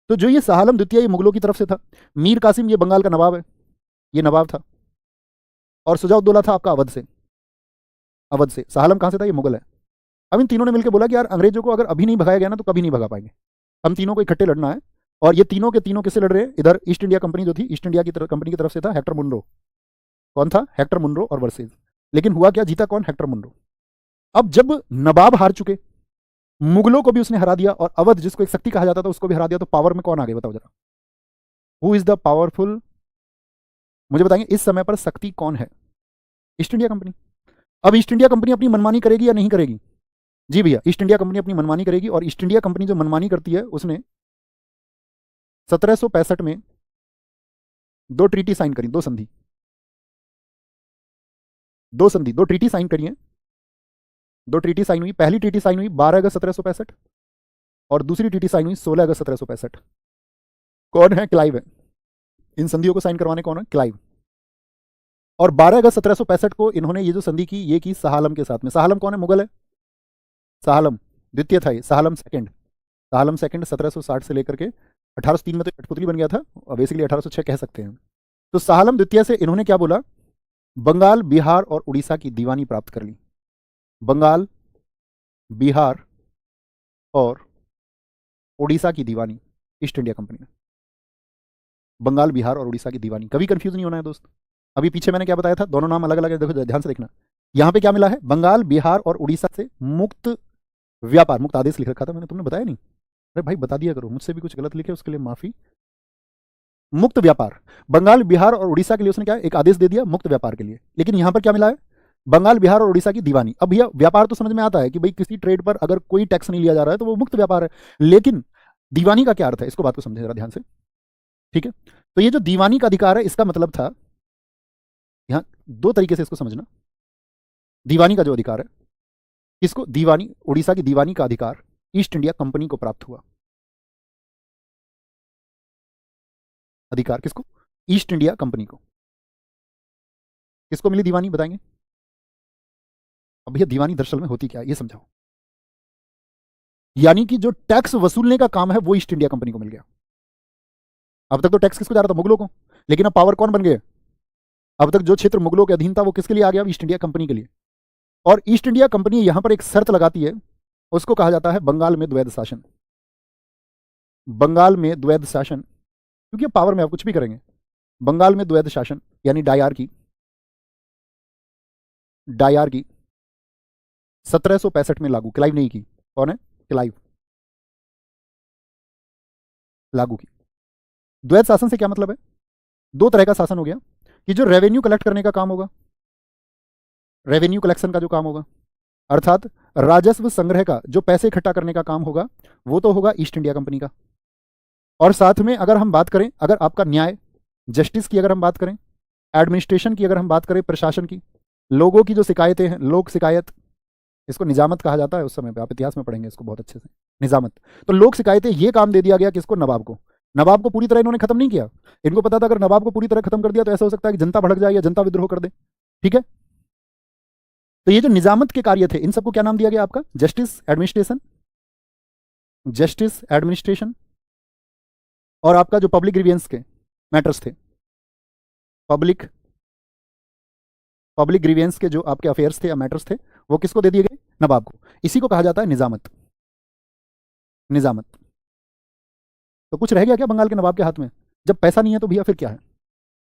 तो जो ये शाह आलम द्वितीय ये मुगलों की तरफ से था। मीर कासिम ये बंगाल का नवाब है, ये नवाब था। और सुजाउद्दौला था आपका अवध से। अवध से। शाह आलम कहाँ से था? ये मुगल है। अब इन तीनों ने मिलकर बोला कि यार अंग्रेजों को अगर अभी नहीं भगाया गया ना तो कभी नहीं भगा पाएंगे, हम तीनों को इकट्ठे लड़ना है। और ये तीनों के तीनों किससे लड़ रहे हैं? इधर ईस्ट इंडिया कंपनी जो थी, ईस्ट इंडिया की कंपनी की तरफ से था हेक्टर मुनरो। कौन था? हेक्टर मुनरो और वर्सेज। लेकिन हुआ क्या? जीता कौन? Hector Munro. अब जब नवाब हार चुके, मुगलों को भी उसने हरा दिया और अवध जिसको एक शक्ति कहा जाता था उसको भी हरा दिया, तो पावर में कौन आ गए बताओ जरा? Who is the powerful? मुझे बताएंगे इस समय पर शक्ति कौन है? East India company. अब ईस्ट इंडिया कंपनी अपनी मनमानी करेगी या नहीं करेगी? जी भैया, ईस्ट इंडिया कंपनी अपनी मनमानी करेगी। और ईस्ट इंडिया कंपनी जो मनमानी करती है उसने 1765 में दो ट्रीटी साइन करी, दो संधि, दो ट्रीटी साइन करी है। दो ट्रीटी साइन हुई। पहली ट्रीटी साइन हुई 12 अगस्त 1765 और दूसरी ट्रीटी साइन हुई 16 अगस्त 1765। कौन है? क्लाइव है। इन संधियों को साइन करवाने कौन है? क्लाइव। और 12 अगस्त 1765 को इन्होंने ये जो संधि की ये की शाह आलम के साथ में। शाह आलम कौन है? मुगल है। शाह आलम द्वितीय था ये, शाह आलम सेकंड। शाह आलम सेकंड 1760 से लेकर के 1803 में तो कठपुतली बन गया था, बेसिकली 1806 कह सकते हैं। तो शाह आलम द्वितीय से इन्होंने क्या बोला? बंगाल, बिहार और उड़ीसा की दीवानी प्राप्त कर ली। बंगाल, बिहार और उड़ीसा की दीवानी ईस्ट इंडिया कंपनी ने। बंगाल, बिहार और उड़ीसा की दीवानी। कभी कंफ्यूज नहीं होना है दोस्त। अभी पीछे मैंने क्या बताया था? दोनों नाम अलग अलग है, देखो ध्यान से देखना। यहां पे क्या मिला है? बंगाल, बिहार और उड़ीसा से मुक्त व्यापार, मुक्त आदेश लिख रखा था मैंने, तुमने बताया नहीं? अरे भाई बता दिया करो, मुझसे भी कुछ गलत लिखे उसके लिए माफी। मुक्त व्यापार। बंगाल, बिहार और उड़ीसा के लिए उसने क्या एक आदेश दे दिया? मुक्त व्यापार के लिए। लेकिन यहां पर क्या मिला है? बंगाल, बिहार और उड़ीसा की दीवानी। अब भैया व्यापार तो समझ में आता है कि भाई किसी ट्रेड पर अगर कोई टैक्स नहीं लिया जा रहा है तो वो मुक्त व्यापार है। लेकिन दीवानी का क्या अर्थ है? इसको बात को समझे जरा ध्यान से, ठीक है? तो ये जो दीवानी का अधिकार है इसका मतलब था, यहां दो तरीके से इसको समझना। दीवानी का जो अधिकार है, किसको? दीवानी, उड़ीसा की दीवानी का अधिकार ईस्ट इंडिया कंपनी को प्राप्त हुआ। अधिकार किसको? ईस्ट इंडिया कंपनी को। किसको मिली दीवानी? बताएंगे। अब भैया दीवानी दरअसल में होती क्या है ये समझाओ। यानी कि जो टैक्स वसूलने का काम है वो ईस्ट इंडिया कंपनी को मिल गया। अब तक तो टैक्स किसको जा रहा था? मुगलों को। लेकिन अब पावर कौन बन गए? अब तक जो क्षेत्र मुगलों के अधीन था वो किसके लिए आ गया? ईस्ट इंडिया कंपनी के लिए। और ईस्ट इंडिया कंपनी यहां पर एक शर्त लगाती है, उसको कहा जाता है बंगाल में द्वैध शासन। बंगाल में द्वैध शासन, क्योंकि पावर में आप कुछ भी करेंगे। बंगाल में द्वैध शासन यानी डायरकी। डायरकी 1765 में लागू, क्लाइव नहीं की। कौन है? क्लाइव। लागू की। द्वैध शासन से क्या मतलब है? दो तरह का शासन हो गया कि जो रेवेन्यू कलेक्ट करने का काम होगा, रेवेन्यू कलेक्शन का जो काम होगा, अर्थात राजस्व संग्रह का जो पैसे इकट्ठा करने का काम होगा वो तो होगा ईस्ट इंडिया कंपनी का। और साथ में अगर हम बात करें, अगर आपका न्याय, जस्टिस की अगर हम बात करें, एडमिनिस्ट्रेशन की अगर हम बात करें, प्रशासन की, लोगों की जो शिकायतें हैं, लोक शिकायत, इसको निजामत कहा जाता है उस समय पे, आप इतिहास में पढ़ेंगे इसको बहुत अच्छे से, निजामत। तो लोक शिकायतें, ये काम दे दिया गया किसको? नवाब को। नवाब को पूरी तरह इन्होंने खत्म नहीं किया। इनको पता था अगर नवाब को पूरी तरह खत्म कर दिया तो ऐसा हो सकता है कि जनता भड़क जाए या जनता विद्रोह कर दे, ठीक है? तो ये जो निजामत के कार्य थे इन सबको क्या नाम दिया गया आपका? Justice administration. Justice administration. और आपका जो पब्लिक ग्रीवियंस के मैटर्स थे, पब्लिक ग्रीवियंस के जो आपके अफेयर्स थे या मैटर्स थे, वो किसको दे दिए गए? नवाब को। इसी को कहा जाता है निजामत। निजामत। तो कुछ रह गया क्या बंगाल के नवाब के हाथ में? जब पैसा नहीं है तो भैया फिर क्या है?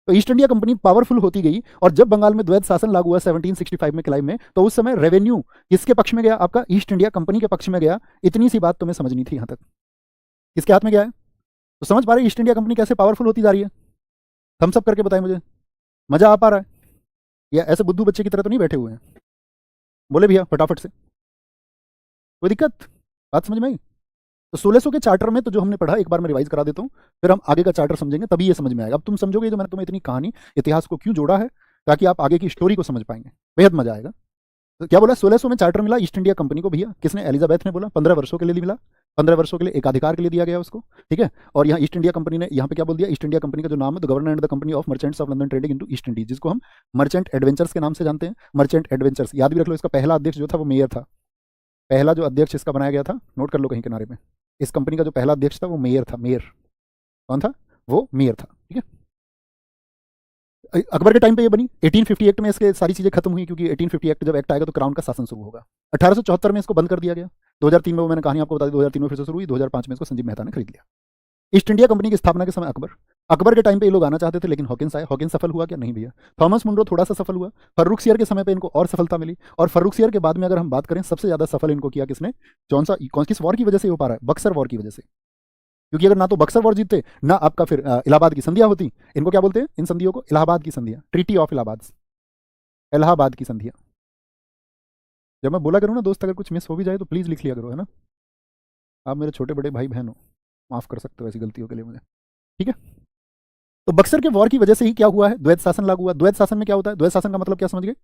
तो ईस्ट इंडिया कंपनी पावरफुल होती गई। और जब बंगाल में द्वैध शासन लागू हुआ 1765 में क्लाइव में, तो उस समय रेवेन्यू किसके पक्ष में गया? आपका ईस्ट इंडिया कंपनी के पक्ष में गया। इतनी सी बात तुम्हें समझनी थी यहां तक। किसके हाथ में गया है? तो समझ पा रहे ईस्ट इंडिया कंपनी कैसे पावरफुल होती जा रही है? थम्स अप करके बताएं मुझे, मजा आ पा रहा है या ऐसे बुद्धू बच्चे की तरह तो नहीं बैठे हुए हैं? बोले भैया फटाफट से, कोई दिक्कत? बात समझ में आई? तो 1600 के चार्टर में तो जो हमने पढ़ा, एक बार मैं रिवाइज करा देता हूँ, फिर हम आगे का चार्टर समझेंगे, तभी ये समझ में आएगा। अब तुम समझोगे जो मैंने तुम्हें इतनी कहानी, इतिहास को क्यों जोड़ा है, ताकि आप आगे की स्टोरी को समझ पाएंगे, बेहद मजा आएगा। तो क्या बोला? 1600 में चार्टर मिला ईस्ट इंडिया कंपनी को। भैया किसने? एलिजाबेथ ने बोला। 15 वर्षों के लिए मिला। 15 वर्षों के लिए एकाधिकार के लिए दिया गया उसको, ठीक है। और यहाँ ईस्ट इंडिया कंपनी ने यहाँ पे क्या बोल दिया, ईस्ट इंडिया कंपनी का जो नाम है the governor and the company of merchants of London trading into east Indies, जिसको हम मर्चेंट एडवेंचर्स के नाम से जानते हैं। मर्चेंट एडवेंचर्स याद भी रख लो, इसका पहला अध्यक्ष जो था वो मेयर था। पहला जो अध्यक्ष इसका बनाया गया था, नोट कर लो कहीं किनारे में, इस कंपनी का जो पहला अध्यक्ष था वो मेयर था। मेयर कौन था? वो मेयर था, ठीक है। अकबर के टाइम पे ये बनी, 1850 एक्ट में इसके सारी चीजें खत्म हुई, क्योंकि 1850 एक्ट जब एक्ट आएगा तो क्राउन का शासन शुरू होगा। 1874 में इसको बंद कर दिया गया। 2003 में वो मैंने कहानी आपको बता दी, 2003 में फिर से शुरू हुई, 2005 में इसको संजीव मेहता ने खरीद लिया। ईस्ट इंडिया कंपनी की स्थापना के समय अकबर के टाइम पे ये लोग आना चाहते थे, लेकिन हॉकिंस आए। हॉकिंस सफल हुआ क्या? नहीं भैया। थॉमस मुनरो थोड़ा सा सफल हुआ। फर्रुखसियर के समय पे इनको और सफलता मिली, और फर्रुखसियर के बाद में अगर हम बात करें सबसे ज्यादा सफल इनको किया किसने? किस वॉर की वजह से हो पा रहा है? बक्सर वॉर की वजह से। क्योंकि अगर ना तो बक्सर वॉर जीतते ना आपका फिर इलाहाबाद की संधियां होती। इनको क्या बोलते हैं इन संधियों को? इलाहाबाद की संधियां, ट्रीटी ऑफ इलाहाबाद, इलाहाबाद की संधियां। जब मैं बोला करूँ ना दोस्त, अगर कुछ मिस हो भी जाए तो प्लीज लिख लिया करो, है ना। आप मेरे छोटे बड़े भाई बहन हो, माफ कर सकते हो ऐसी गलतियों के लिए मुझे, ठीक है। तो बक्सर के वॉर की वजह से ही क्या हुआ है? द्वैत शासन लागू हुआ। द्वैत शासन में क्या होता है? द्वैत शासन का मतलब क्या समझ गए?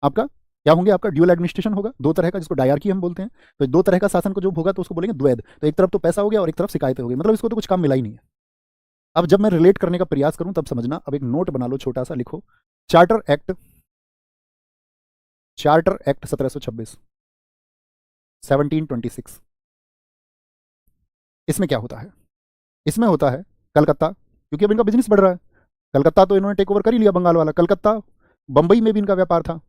आपका क्या होंगे? आपका ड्यूअल एडमिनिस्ट्रेशन होगा, दो तरह का, जिसको डायरकी हम बोलते हैं। तो दो तरह का शासन को जो होगा तो उसको बोलेंगे द्वैध। तो एक तरफ तो पैसा हो गया और एक तरफ शिकायतें हो गई, मतलब इसको तो कुछ काम मिला ही नहीं है। अब जब मैं रिलेट करने का प्रयास करूं तब समझना। अब एक नोट बना लो छोटा सा, लिखो चार्टर एक्ट 1726, 1726। इसमें क्या होता है? इसमें होता है कलकत्ता, क्योंकि अब इनका बिजनेस बढ़ रहा है। कलकत्ता तो इन्होंने टेक ओवर कर ही लिया, बंगाल वाला। कलकत्ता, बंबई में भी इनका व्यापार था,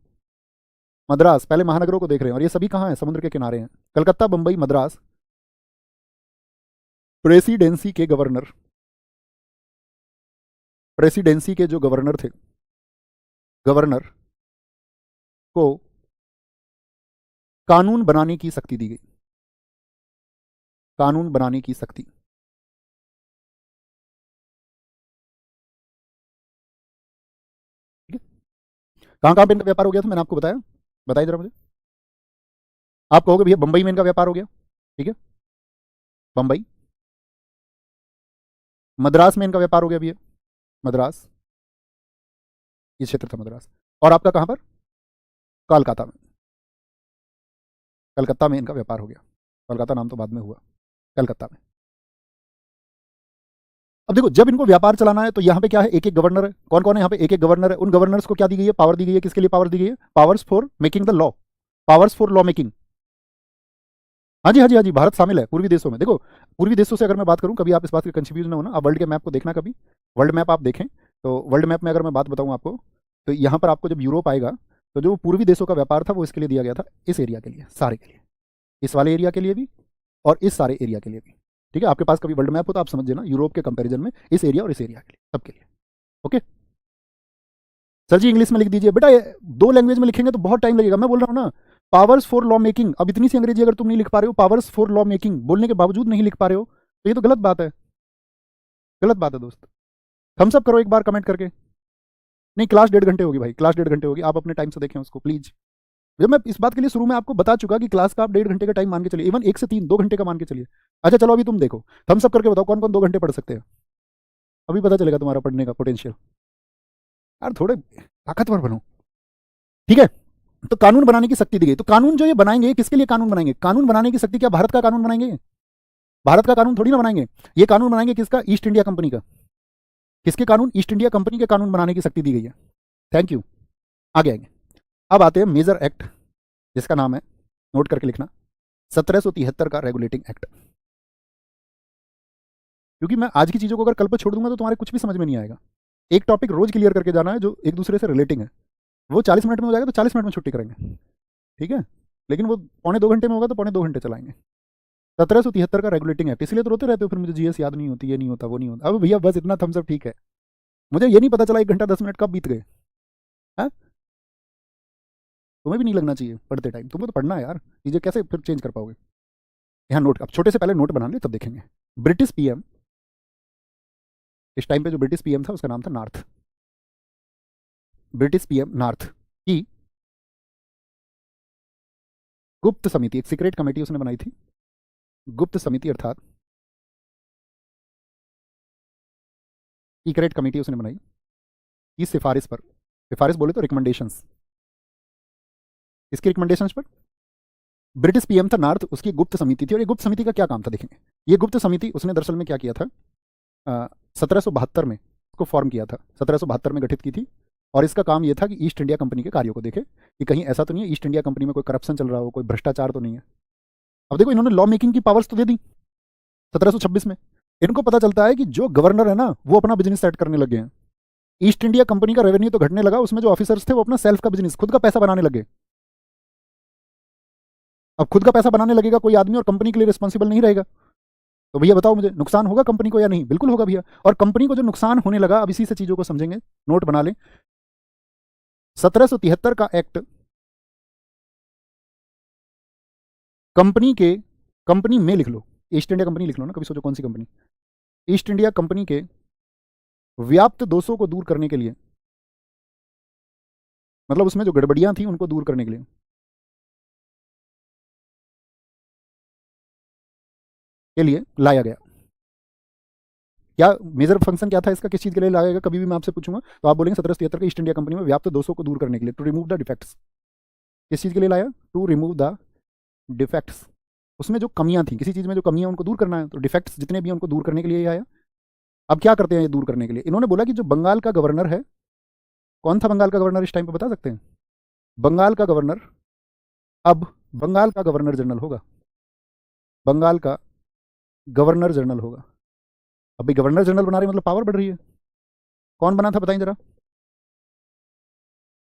मद्रास, पहले महानगरों को देख रहे हैं, और ये सभी कहाँ हैं? समुद्र के किनारे हैं। कलकत्ता, बंबई, मद्रास। प्रेसिडेंसी के गवर्नर, प्रेसिडेंसी के जो गवर्नर थे, गवर्नर को कानून बनाने की शक्ति दी गई। कानून बनाने की शक्ति। ठीक है। कहां कहां पे इनका व्यापार हो गया था? मैंने आपको बताया, बताइए जरा मुझे। आप कहोगे भैया बंबई में इनका व्यापार हो गया, ठीक है, बंबई। मद्रास में इनका व्यापार हो गया भैया, मद्रास, ये क्षेत्र था मद्रास। और आपका कहां पर? कोलकाता में। कलकत्ता में इनका व्यापार हो गया। कोलकाता नाम तो बाद में हुआ, कलकत्ता में। अब देखो, जब इनको व्यापार चलाना है तो यहाँ पे क्या है? एक एक गवर्नर है। कौन कौन है यहाँ पे? एक एक गवर्नर है। उन गवर्नर्स को क्या दी गई है? पावर दी गई है। किसके लिए पावर दी गई है? Powers for making the law, powers for law making. हाँ जी, हाँ जी, हाँ जी, भारत शामिल है पूर्वी देशों में। देखो, पूर्वी देशों से अगर मैं बात करूं, कभी आप इस बात के कंफ्यूज ना होना, आप वर्ल्ड के मैप को देखना, कभी वर्ल्ड मैप आप देखें तो वर्ल्ड मैप में अगर मैं बात बताऊं आपको, तो यहाँ पर आपको जब यूरोप आएगा तो जो पूर्वी देशों का व्यापार था वो इसके लिए दिया गया था, इस एरिया के लिए, सारे के लिए, इस वाले एरिया के लिए भी और इस सारे एरिया के लिए भी। ठीक है, आपके पास कभी वर्ल्ड मैप हो तो आप समझ लेना, यूरोप के कंपेरिजन में इस एरिया और इस एरिया के लिए, सबके लिए। ओके सर जी, इंग्लिश में लिख दीजिए बेटा। दो लैंग्वेज में लिखेंगे तो बहुत टाइम लगेगा, मैं बोल रहा हूँ ना। Powers for law making. अब इतनी सी अंग्रेजी अगर तुम नहीं लिख पा रहे हो, पावर्स फॉर लॉ मेकिंग बोलने के बावजूद नहीं लिख पा रहे हो, तो ये तो गलत बात है, गलत बात है दोस्त। थम्स अप करो एक बार कमेंट करके। नहीं, क्लास 1.5 घंटे होगी भाई, क्लास 1.5 घंटे होगी, आप अपने टाइम से देखें उसको प्लीज। जब मैं इस बात के लिए शुरू में आपको बता चुका कि क्लास का आप 1.5 घंटे का टाइम मान के चलिए, इवन 1 से 3 2 घंटे का मान के चलिए। अच्छा चलो, अभी तुम देखो, थम्स अप करके बताओ कौन कौन 2 घंटे पढ़ सकते हैं। अभी पता चलेगा तुम्हारा पढ़ने का पोटेंशियल। यार थोड़े ताकतवर बनो, ठीक है। तो कानून बनाने की शक्ति दी गई। तो कानून जो ये बनाएंगे, किसके लिए कानून बनाएंगे? कानून बनाने की शक्ति क्या भारत का कानून बनाएंगे? भारत का कानून थोड़ी ना बनाएंगे। ये कानून बनाएंगे किसका? ईस्ट इंडिया कंपनी का। किसके कानून? ईस्ट इंडिया कंपनी के कानून बनाने की शक्ति दी गई है। Thank you. आगे आएंगे। अब आते हैं मेजर एक्ट, जिसका नाम है, नोट करके लिखना, 1773 का रेगुलेटिंग एक्ट। क्योंकि मैं आज की चीजों को अगर कल पर छोड़ दूंगा तो तुम्हारे कुछ भी समझ में नहीं आएगा। एक टॉपिक रोज क्लियर करके जाना है जो एक दूसरे से रिलेटिंग है। वो 40 मिनट में हो जाएगा तो 40 मिनट में छुट्टी करेंगे, ठीक है। लेकिन वो 1.25 घंटे में होगा तो 1.25 घंटे चलाएंगे। 1773 का रेगुलेटिंग एक्ट। इसलिए तो रोते रहते हो फिर, मुझे जीएस याद नहीं होती, ये नहीं होता, वो नहीं होता। अब भैया बस इतना थम्स अप ठीक है। मुझे ये नहीं पता चला 1 घंटा 10 मिनट कब बीत गए। हैं? तुम्हें भी नहीं लगना चाहिए पढ़ते टाइम, तुमको तो पढ़ना है यार, चीजें कैसे फिर चेंज कर पाओगे। यहाँ नोट, अब छोटे से पहले नोट बना ले तब देखेंगे। ब्रिटिश पीएम, इस टाइम पे जो ब्रिटिश पीएम था उसका नाम था नॉर्थ। ब्रिटिश पीएम नॉर्थ की गुप्त समिति, एक सीक्रेट कमेटी उसने बनाई थी, गुप्त समिति अर्थात सीक्रेट कमेटी उसने बनाई की सिफारिश पर। सिफारिश बोले तो रिकमेंडेशंस, इसकी रिकमेंडेशंस पर ब्रिटिश पीएम था नॉर्थ, उसकी गुप्त समिति थी। और ये गुप्त समिति का क्या काम था देखेंगे। ये गुप्त समिति उसने दरअसल में क्या किया था, 1772 में उसको फॉर्म किया था, 1772 में गठित की थी। और इसका काम ये था कि ईस्ट इंडिया कंपनी के कार्यों को देखे कि कहीं ऐसा तो नहीं है ईस्ट इंडिया कंपनी में कोई करप्शन चल रहा हो, कोई भ्रष्टाचार तो नहीं है। अब देखो इन्होंने लॉ मेकिंग की पावर्स तो दे दी 1726 में। इनको पता चलता है कि जो गवर्नर है ना वो अपना बिजनेस सेट करने लगे हैं। ईस्ट इंडिया कंपनी का रेवेन्यू तो घटने लगा, उसमें जो ऑफिसर्स थे वो अपना सेल्फ का बिजनेस, खुद का पैसा बनाने लगे। अब खुद का पैसा बनाने लगेगा कोई आदमी और कंपनी के लिए रिस्पॉन्सिबल नहीं रहेगा, तो भैया बताओ मुझे नुकसान होगा कंपनी को या नहीं? बिल्कुल होगा भैया। और कंपनी को जो नुकसान होने लगा, अब इसी से चीजों को समझेंगे, नोट बना लें। 1773 का एक्ट कंपनी में लिख लो, ईस्ट इंडिया कंपनी लिख लो ना, कभी सोचो कौन सी कंपनी। ईस्ट इंडिया कंपनी के व्याप्त दोषों को दूर करने के लिए, मतलब उसमें जो गड़बड़ियां थी उनको दूर करने के लिए लाया गया। क्या मेजर फंक्शन क्या था इसका, किस चीज के लिए लाया गया? कभी भी मैं आपसे पूछूंगा तो आप बोलेंगे 1773 के ईस्ट इंडिया कंपनी में व्याप्त दोषों को दूर करने के लिए, टू रिमूव द डिफेक्ट्स। किस चीज के लिए लाया? To remove the defects. उसमें जो कमियां थी, किसी चीज में जो कमियां उनको दूर करना है, तो डिफेक्ट्स जितने भी उनको दूर करने के लिए ये आया। अब क्या करते हैं ये दूर करने के लिए? इन्होंने बोला कि जो बंगाल का गवर्नर है, कौन था बंगाल का गवर्नर इस टाइम पे बता सकते हैं? बंगाल का गवर्नर अब बंगाल का गवर्नर जनरल होगा, बंगाल का गवर्नर जनरल होगा। अभी गवर्नर जनरल बना रहे मतलब पावर बढ़ रही है। कौन बना था बताइए जरा?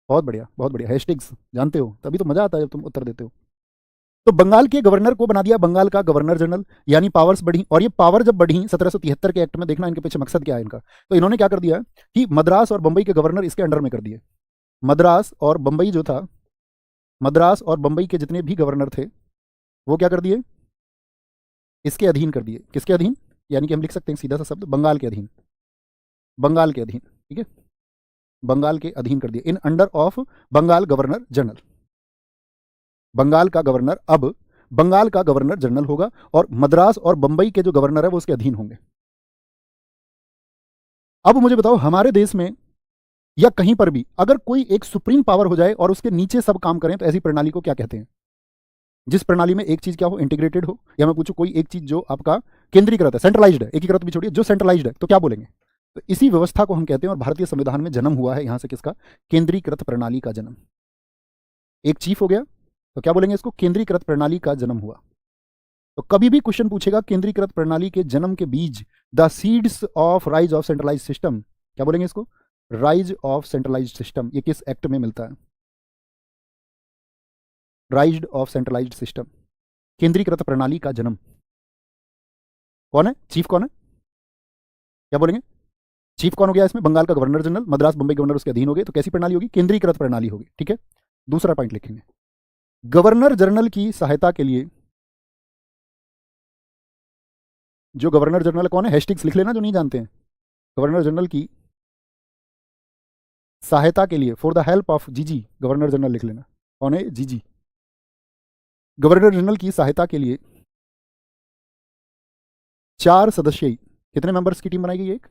बहुत बढ़िया, बहुत बढ़िया, हेस्टिंग्स जानते हो, तभी तो मजा आता है जब तुम उत्तर देते हो। तो बंगाल के गवर्नर को बना दिया बंगाल का गवर्नर जनरल, यानी पावर्स बढ़ी। और ये पावर जब बढ़ी 1773 के एक्ट में, देखना इनके पीछे मकसद क्या है इनका। तो इन्होंने क्या कर दिया कि मद्रास और बंबई के गवर्नर इसके अंडर में कर दिए। मद्रास और बंबई जो था, मद्रास और बंबई के जितने भी गवर्नर थे वो क्या कर दिए, इसके अधीन कर दिए। किसके अधीन? यानी कि हम लिख सकते हैं सीधा सा शब्द, बंगाल के अधीन, बंगाल के अधीन, ठीक है, बंगाल के अधीन कर दिए, in under of Bengal governor general. Bengal का गवर्नर अब बंगाल का गवर्नर जनरल होगा और मद्रास और बंबई के जो गवर्नर है वो उसके अधीन होंगे। अब मुझे बताओ हमारे देश में या कहीं पर भी अगर कोई एक सुप्रीम पावर हो जाए और उसके नीचे सब काम करें, तो ऐसी प्रणाली को क्या कहते हैं? जिस प्रणाली में एक चीज क्या हो, इंटीग्रेटेड हो, या मैं पूछूं कोई एक चीज जो आपका केंद्रीकृत है, सेंट्रलाइज्ड है, एकीकृत भी छोड़िए, जो सेंट्रलाइज्ड है, तो क्या बोलेंगे? तो इसी व्यवस्था को हम कहते हैं, और भारतीय संविधान में जन्म हुआ है यहां से किसका? केंद्रीकृत प्रणाली का जन्म। एक चीफ हो गया तो क्या बोलेंगे इसको? केंद्रीकृत प्रणाली का जन्म हुआ। तो कभी भी क्वेश्चन पूछेगा केंद्रीकृत प्रणाली के जन्म के बीज, the seeds of rise of centralize system, क्या बोलेंगे इसको? Rise of centralize system. ये किस एक्ट में मिलता है? राइज ऑफ सेंट्रलाइज्ड सिस्टम, केंद्रीकृत प्रणाली का जन्म। कौन है चीफ? कौन है? क्या बोलेंगे? चीफ कौन हो गया इसमें? बंगाल का governor general, Madras Bombay governor उसके अधीन हो गए। तो कैसी प्रणाली होगी? केंद्रीकृत प्रणाली होगी, ठीक है। दूसरा पॉइंट लिखेंगे, गवर्नर जनरल की सहायता के लिए, जो गवर्नर जनरल कौन है? हेस्टिंग्स लिख लेना जो नहीं जानते हैं। गवर्नर जनरल की सहायता के लिए, फॉर द हेल्प ऑफ जीजी, गवर्नर जनरल लिख लेना। कौन है? जीजी। गवर्नर जनरल की सहायता के लिए 4 सदस्यीय, कितने मेंबर्स की टीम बनाई गई? एक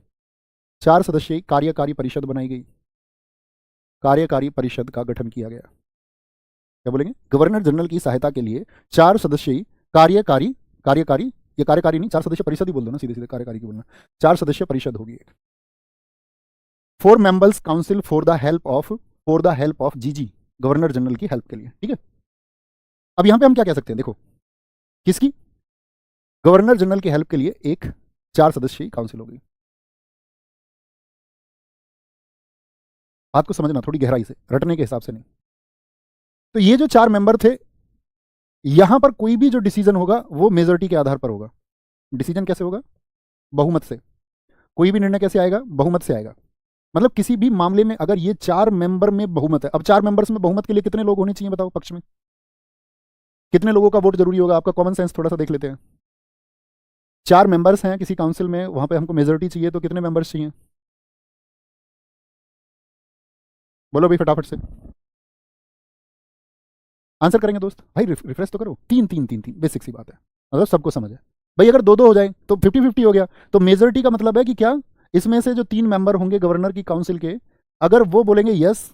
4 सदस्यीय कार्यकारी परिषद बनाई गई, कार्यकारी परिषद का गठन किया गया। क्या बोलेंगे? गवर्नर जनरल की सहायता के लिए 4 सदस्यीय कार्यकारी, कार्यकारी, ये कार्यकारी नहीं, 4 सदस्य परिषद ही बोल दो ना, सीधे सीधे कार्यकारी की बोलना, 4 सदस्य परिषद होगी एक। 4 members council for the help of जीजी, गवर्नर जनरल की हेल्प के लिए, ठीक है। अब यहां पे हम क्या कह सकते हैं, देखो किसकी? गवर्नर जनरल की हेल्प के लिए एक 4 सदस्यीय काउंसिल होगी। बात को समझना थोड़ी गहराई से, रटने के हिसाब से नहीं। तो ये जो 4 मेंबर थे, यहां पर कोई भी जो डिसीजन होगा वो मेजोरिटी के आधार पर होगा। डिसीजन कैसे होगा? बहुमत से। कोई भी निर्णय कैसे आएगा? बहुमत से आएगा। मतलब किसी भी मामले में अगर ये 4 मेंबर में बहुमत है, अब 4 मेंबर्स में बहुमत के लिए कितने लोग होने चाहिए बताओ पक्ष में? कितने लोगों का वोट जरूरी होगा? आपका कॉमन सेंस थोड़ा सा देख लेते हैं। 4 मेंबर्स हैं किसी काउंसिल में, वहां पे हमको मेजोरिटी चाहिए, तो कितने मेंबर्स चाहिए? बोलो भाई फटाफट से आंसर करेंगे दोस्त। भाई रिफ्रेश तो करो। 3 3 3 3, बेसिक सी बात है, मतलब सबको समझ है भाई। अगर 2 2 हो जाए तो 50-50 हो गया। तो मेजोरिटी का मतलब है कि क्या, इसमें से जो 3 मेंबर होंगे गवर्नर की काउंसिल के, अगर वो बोलेंगे यस,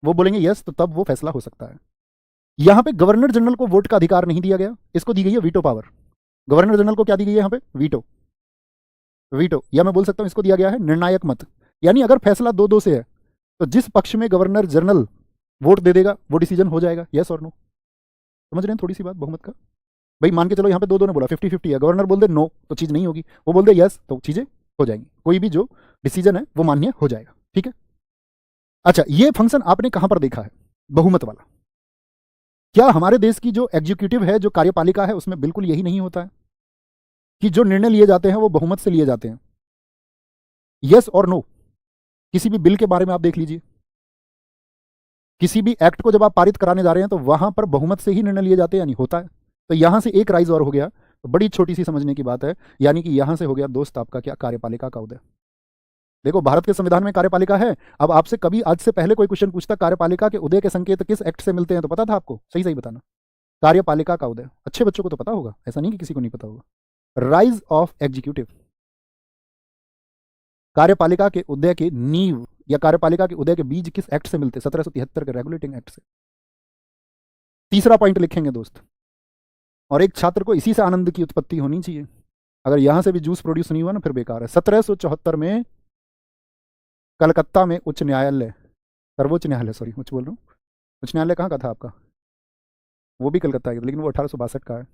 वो बोलेंगे यस, तो तब वो फैसला हो सकता है यहां पे गवर्नर जनरल को वोट का अधिकार नहीं दिया गया, इसको दी गई है वीटो पावर। गवर्नर जनरल को क्या दी गई है यहां पे? वीटो। वीटो, या मैं बोल सकता हूं इसको दिया गया है निर्णायक मत। यानी अगर फैसला 2-2 से है तो जिस पक्ष में गवर्नर जनरल वोट दे देगा वो डिसीजन हो जाएगा, यस और नो। समझ रहे हैं थोड़ी सी बात बहुमत का? भाई मान के चलो यहाँ पे 2-2 ने बोला, 50-50 है, गवर्नर बोल दे नो तो चीज नहीं होगी, वो बोल दे यस तो चीजें हो जाएंगी, कोई भी जो डिसीजन है वो मान्य हो जाएगा। ठीक है, अच्छा ये फंक्शन आपने कहां पर देखा है बहुमत वाला? क्या हमारे देश की जो एग्जीक्यूटिव है, जो कार्यपालिका है, उसमें बिल्कुल यही नहीं होता है कि जो निर्णय लिए जाते हैं वो बहुमत से लिए जाते हैं? यस और नो। किसी भी बिल के बारे में आप देख लीजिए, किसी भी एक्ट को जब आप पारित कराने जा रहे हैं तो वहां पर बहुमत से ही निर्णय लिए जाते हैं, यानी होता है। तो यहां से एक राइज और हो गया, तो बड़ी छोटी सी समझने की बात है, यानी कि यहां से हो गया दोस्त आपका क्या? कार्यपालिका का उदय। देखो भारत के संविधान में कार्यपालिका है। अब आपसे कभी आज से पहले कोई क्वेश्चन पूछता कार्यपालिका के उदय के संकेत किस एक्ट से मिलते हैं, तो पता था आपको? सही सही बताना। कार्यपालिका का उदय अच्छे बच्चों को तो पता होगा, ऐसा नहीं कि किसी को नहीं पता होगा। राइज ऑफ एग्जीक्यूटिव, कार्यपालिका के उदय की नींव या कार्यपालिका के उदय के बीज किस एक्ट से मिलते? 1773 के रेगुलेटिंग एक्ट से। तीसरा पॉइंट लिखेंगे दोस्त, और एक छात्र को इसी से आनंद की उत्पत्ति होनी चाहिए। अगर यहां से भी जूस प्रोड्यूस नहीं हुआ ना फिर बेकार है। 1774 में कलकत्ता में उच्च न्यायालय, सर्वोच्च न्यायालय, सॉरी उच्च बोल रहा हूँ, उच्च न्यायालय कहाँ का था आपका? वो भी कलकत्ता का, लेकिन वो 1862 का है।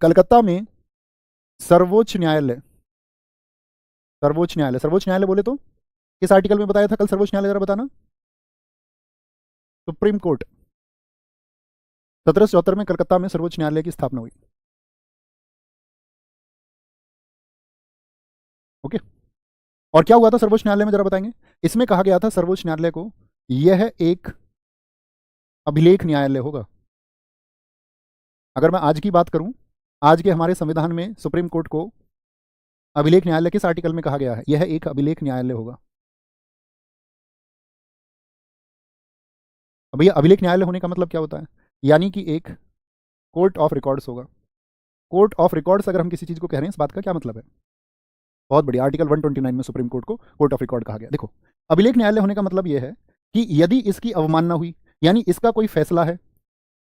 कलकत्ता में सर्वोच्च न्यायालय, सर्वोच्च न्यायालय, सर्वोच्च न्यायालय बोले तो किस आर्टिकल में बताया था कल सर्वोच्च न्यायालय, जरा बताना। Supreme court. 1774 में कलकत्ता में सर्वोच्च न्यायालय की स्थापना हुई। ओके, और क्या हुआ था सर्वोच्च न्यायालय में, जरा बताएंगे। इसमें कहा गया था सर्वोच्च न्यायालय को यह एक अभिलेख न्यायालय होगा। अगर मैं आज की बात करूं, आज के हमारे संविधान में सुप्रीम कोर्ट को अभिलेख न्यायालय किस आर्टिकल में कहा गया है? यह एक अभिलेख न्यायालय होगा। अब भैया अभिलेख न्यायालय होने का मतलब क्या होता है? यानी कि एक कोर्ट ऑफ रिकॉर्ड्स होगा। कोर्ट ऑफ रिकॉर्ड्स अगर हम किसी चीज को कह रहे हैं, इस बात का क्या मतलब है? बहुत बढ़िया, आर्टिकल 129 में सुप्रीम कोर्ट को कोर्ट ऑफ रिकॉर्ड कहा गया। देखो अभिलेख न्यायालय होने का मतलब यह है कि यदि इसकी अवमानना हुई, यानी इसका कोई फैसला है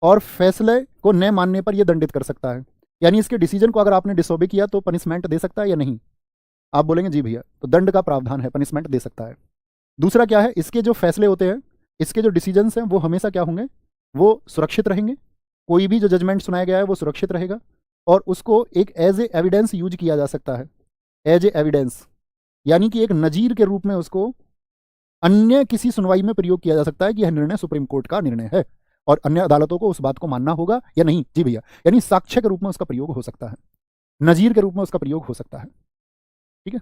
और फैसले को न मानने पर यह दंडित कर सकता है, यानी इसके डिसीजन को अगर आपने डिसोबे किया तो पनिशमेंट दे सकता है या नहीं? आप बोलेंगे जी भैया, तो दंड का प्रावधान है, पनिशमेंट दे सकता है। दूसरा क्या है, इसके जो फैसले होते हैं, इसके जो डिसीजंस हैं वो हमेशा क्या होंगे? वो सुरक्षित रहेंगे। कोई भी जो जजमेंट सुनाया गया है वो सुरक्षित रहेगा और उसको एक एज ए एविडेंस यूज किया जा सकता है, एज ए एविडेंस, यानी कि एक नजीर के रूप में उसको अन्य किसी सुनवाई में प्रयोग किया जा सकता है कि यह निर्णय सुप्रीम कोर्ट का निर्णय है और अन्य अदालतों को उस बात को मानना होगा या नहीं। जी भैया, यानी साक्ष्य के रूप में उसका प्रयोग हो सकता है, नजीर के रूप में उसका प्रयोग हो सकता है। ठीक है,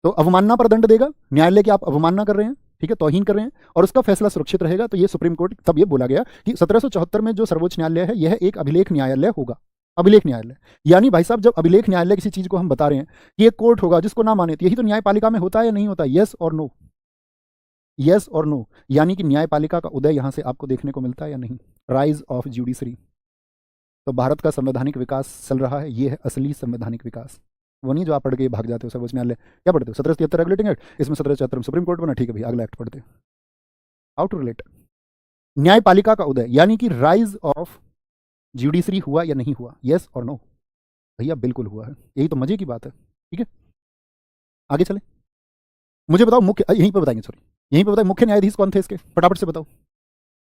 तो अवमानना पर दंड देगा न्यायालय की, आप अवमानना कर रहे हैं, ठीक है, तौहीन कर रहे हैं, और उसका फैसला सुरक्षित रहेगा। तो ये सुप्रीम कोर्ट, तब ये बोला गया कि 1774 में जो सर्वोच्च न्यायालय है यह एक अभिलेख न्यायालय होगा। अभिलेख न्यायालय, यानी भाई साहब जब अभिलेख न्यायालय किसी चीज को हम बता रहे हैं कि एक कोर्ट होगा जिसको ना माने, तो यही तो न्यायपालिका में होता है या नहीं होता? यस और नो, यस और नो, यानी कि न्यायपालिका का उदय यहां से आपको देखने को मिलता है या नहीं? Rise of judiciary. तो भारत का संवैधानिक विकास चल रहा है, ये है असली संवैधानिक विकास, वो नहीं जो आप पढ़ के भाग जाते हो सर्वोच्च न्यायालय। क्या पढ़ते हो? 1773 रेगुलेटिंग एक्ट, इसमें 1774 में सुप्रीम कोर्ट बना, ठीक है भैया अगला एक्ट पढ़ते। How to relate? न्यायपालिका का उदय यानी कि राइज ऑफ जुडिशरी हुआ या नहीं हुआ? यस और नो? भैया बिल्कुल हुआ है, यही तो मजे की बात है। ठीक है, आगे चले। मुझे बताओ मुख्य, यहीं पर बताएंगे, सॉरी यहीं पर बताओ मुख्य न्यायाधीश कौन थे इसके, फटाफट से बताओ।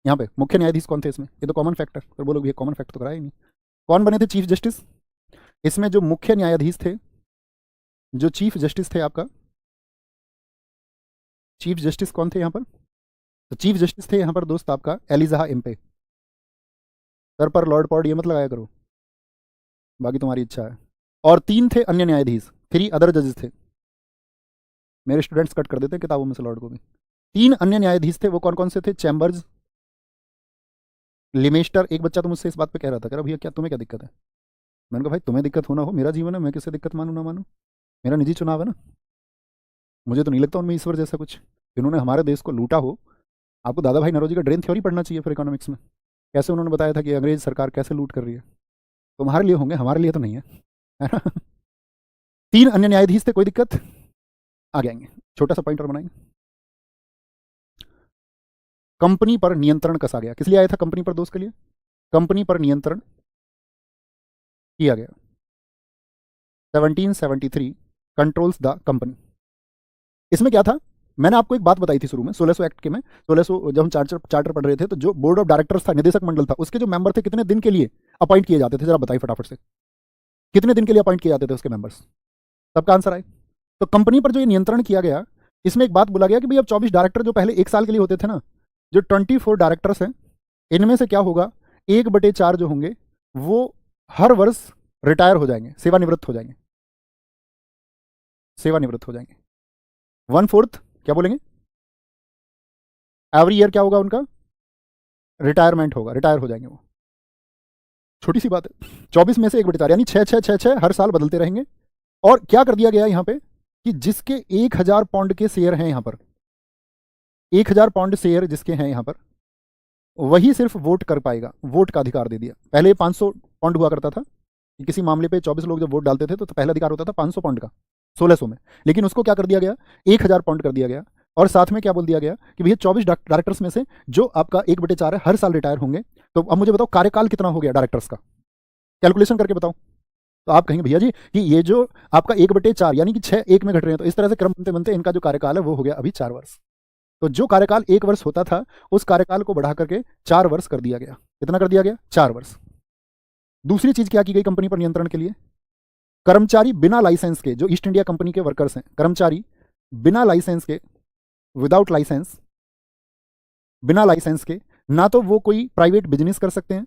यहाँ पे मुख्य न्यायाधीश कौन थे इसमें? ये तो कॉमन फैक्टर, फिर बोलोगे भैया कॉमन फैक्ट तो कराया ही नहीं। कौन बने थे चीफ जस्टिस? इसमें जो मुख्य न्यायाधीश थे, जो चीफ जस्टिस थे आपका, चीफ जस्टिस कौन थे यहाँ पर? तो चीफ जस्टिस थे यहाँ पर दोस्त आपका एलिजा एम्पे। सर पर लॉर्ड पॉड ये मत लगाया करो, बाकी तुम्हारी इच्छा है। और 3 थे अन्य न्यायाधीश, 3 अदर जजेस थे। मेरे स्टूडेंट्स कट कर देते हैं किताबों में से लॉर्ड को भी। 3 अन्य न्यायाधीश थे, वो कौन कौन से थे? चैम्बर्स, लिमेस्टर। एक बच्चा तो मुझसे इस बात पे कह रहा था, कह रहा भैया क्या तुम्हें क्या दिक्कत है? मैंने कहा भाई तुम्हें दिक्कत होना हो, मेरा जीवन है, मैं किससे दिक्कत मानूं ना मानूं, मेरा निजी चुनाव है ना। मुझे तो नहीं लगता उनमें ईश्वर जैसा कुछ, जिन्होंने हमारे देश को लूटा हो। आपको दादा भाई नौरोजी का ड्रेन थ्योरी पढ़ना चाहिए फिर इकोनॉमिक्स में, कैसे उन्होंने बताया था कि अंग्रेज सरकार कैसे लूट कर रही है। तुम्हारे लिए होंगे, हमारे लिए तो नहीं है, है ना। 3 अन्य न्यायाधीश थे, कोई दिक्कत? आगे आएंगे, छोटा सा पॉइंटर बनाएंगे। कंपनी पर नियंत्रण कसा गया, किस लिए आया था कंपनी पर दोस्त के लिए? कंपनी पर नियंत्रण किया गया। 1773 कंट्रोल्स द कंपनी। इसमें क्या था, मैंने आपको एक बात बताई थी शुरू में 1600 एक्ट के में, 1600 जब हम चार्टर पढ़ रहे थे, तो जो बोर्ड ऑफ डायरेक्टर्स था, निदेशक मंडल था, उसके जो मेंबर थे कितने दिन के लिए अपॉइंट किए जाते थे, जरा बताइए फटाफट से, कितने दिन के लिए अपॉइंट किए जाते थे उसके मेंबर्स? सबका आंसर आए। तो कंपनी पर जो ये नियंत्रण किया गया, इसमें एक बात बोला गया कि भाई अब 24 डायरेक्टर जो पहले 1 साल के लिए होते थे ना, जो 24 डायरेक्टर्स हैं, इनमें से क्या होगा, 1/4 जो होंगे वो हर वर्ष रिटायर हो जाएंगे, सेवानिवृत्त हो जाएंगे, सेवानिवृत्त हो जाएंगे। 1/4 क्या बोलेंगे, एवरी ईयर क्या होगा उनका, रिटायरमेंट होगा, रिटायर हो जाएंगे वो। छोटी सी बात है, 24 में से 1/4 यानी 6 हर साल बदलते रहेंगे। और क्या कर दिया गया यहाँ पे कि जिसके 1000 पाउंड के शेयर हैं यहाँ पर, 1000 पाउंड शेयर जिसके हैं यहाँ पर, वही सिर्फ वोट कर पाएगा, वोट का अधिकार दे दिया। पहले 500 पाउंड हुआ करता था कि किसी मामले पे 24 लोग जब वोट डालते थे तो पहला अधिकार होता था 500 पाउंड का 1600 में, लेकिन उसको क्या कर दिया गया, 1000 पाउंड कर दिया गया। और साथ में क्या बोल दिया गया कि भैया 24 डायरेक्टर्स में से जो आपका 1/4 है हर साल रिटायर होंगे। तो अब मुझे बताओ कार्यकाल कितना हो गया डायरेक्टर्स का, कैलकुलेशन करके बताओ। तो आप कहेंगे भैया जी कि ये जो आपका 1/4 यानी कि 6 1 में घट रहे हैं, तो इस तरह से क्रम बनते बनते इनका जो कार्यकाल है वो हो गया अभी 4 वर्ष। तो जो कार्यकाल 1 वर्ष होता था उस कार्यकाल को बढ़ा करके 4 वर्ष कर दिया गया। कितना कर दिया गया, 4 वर्ष। दूसरी चीज क्या की गई कंपनी पर नियंत्रण के लिए, कर्मचारी बिना लाइसेंस के, जो ईस्ट इंडिया कंपनी के वर्कर्स हैं, कर्मचारी बिना लाइसेंस के, विदाउट लाइसेंस, बिना लाइसेंस के, ना तो वो कोई प्राइवेट बिजनेस कर सकते हैं,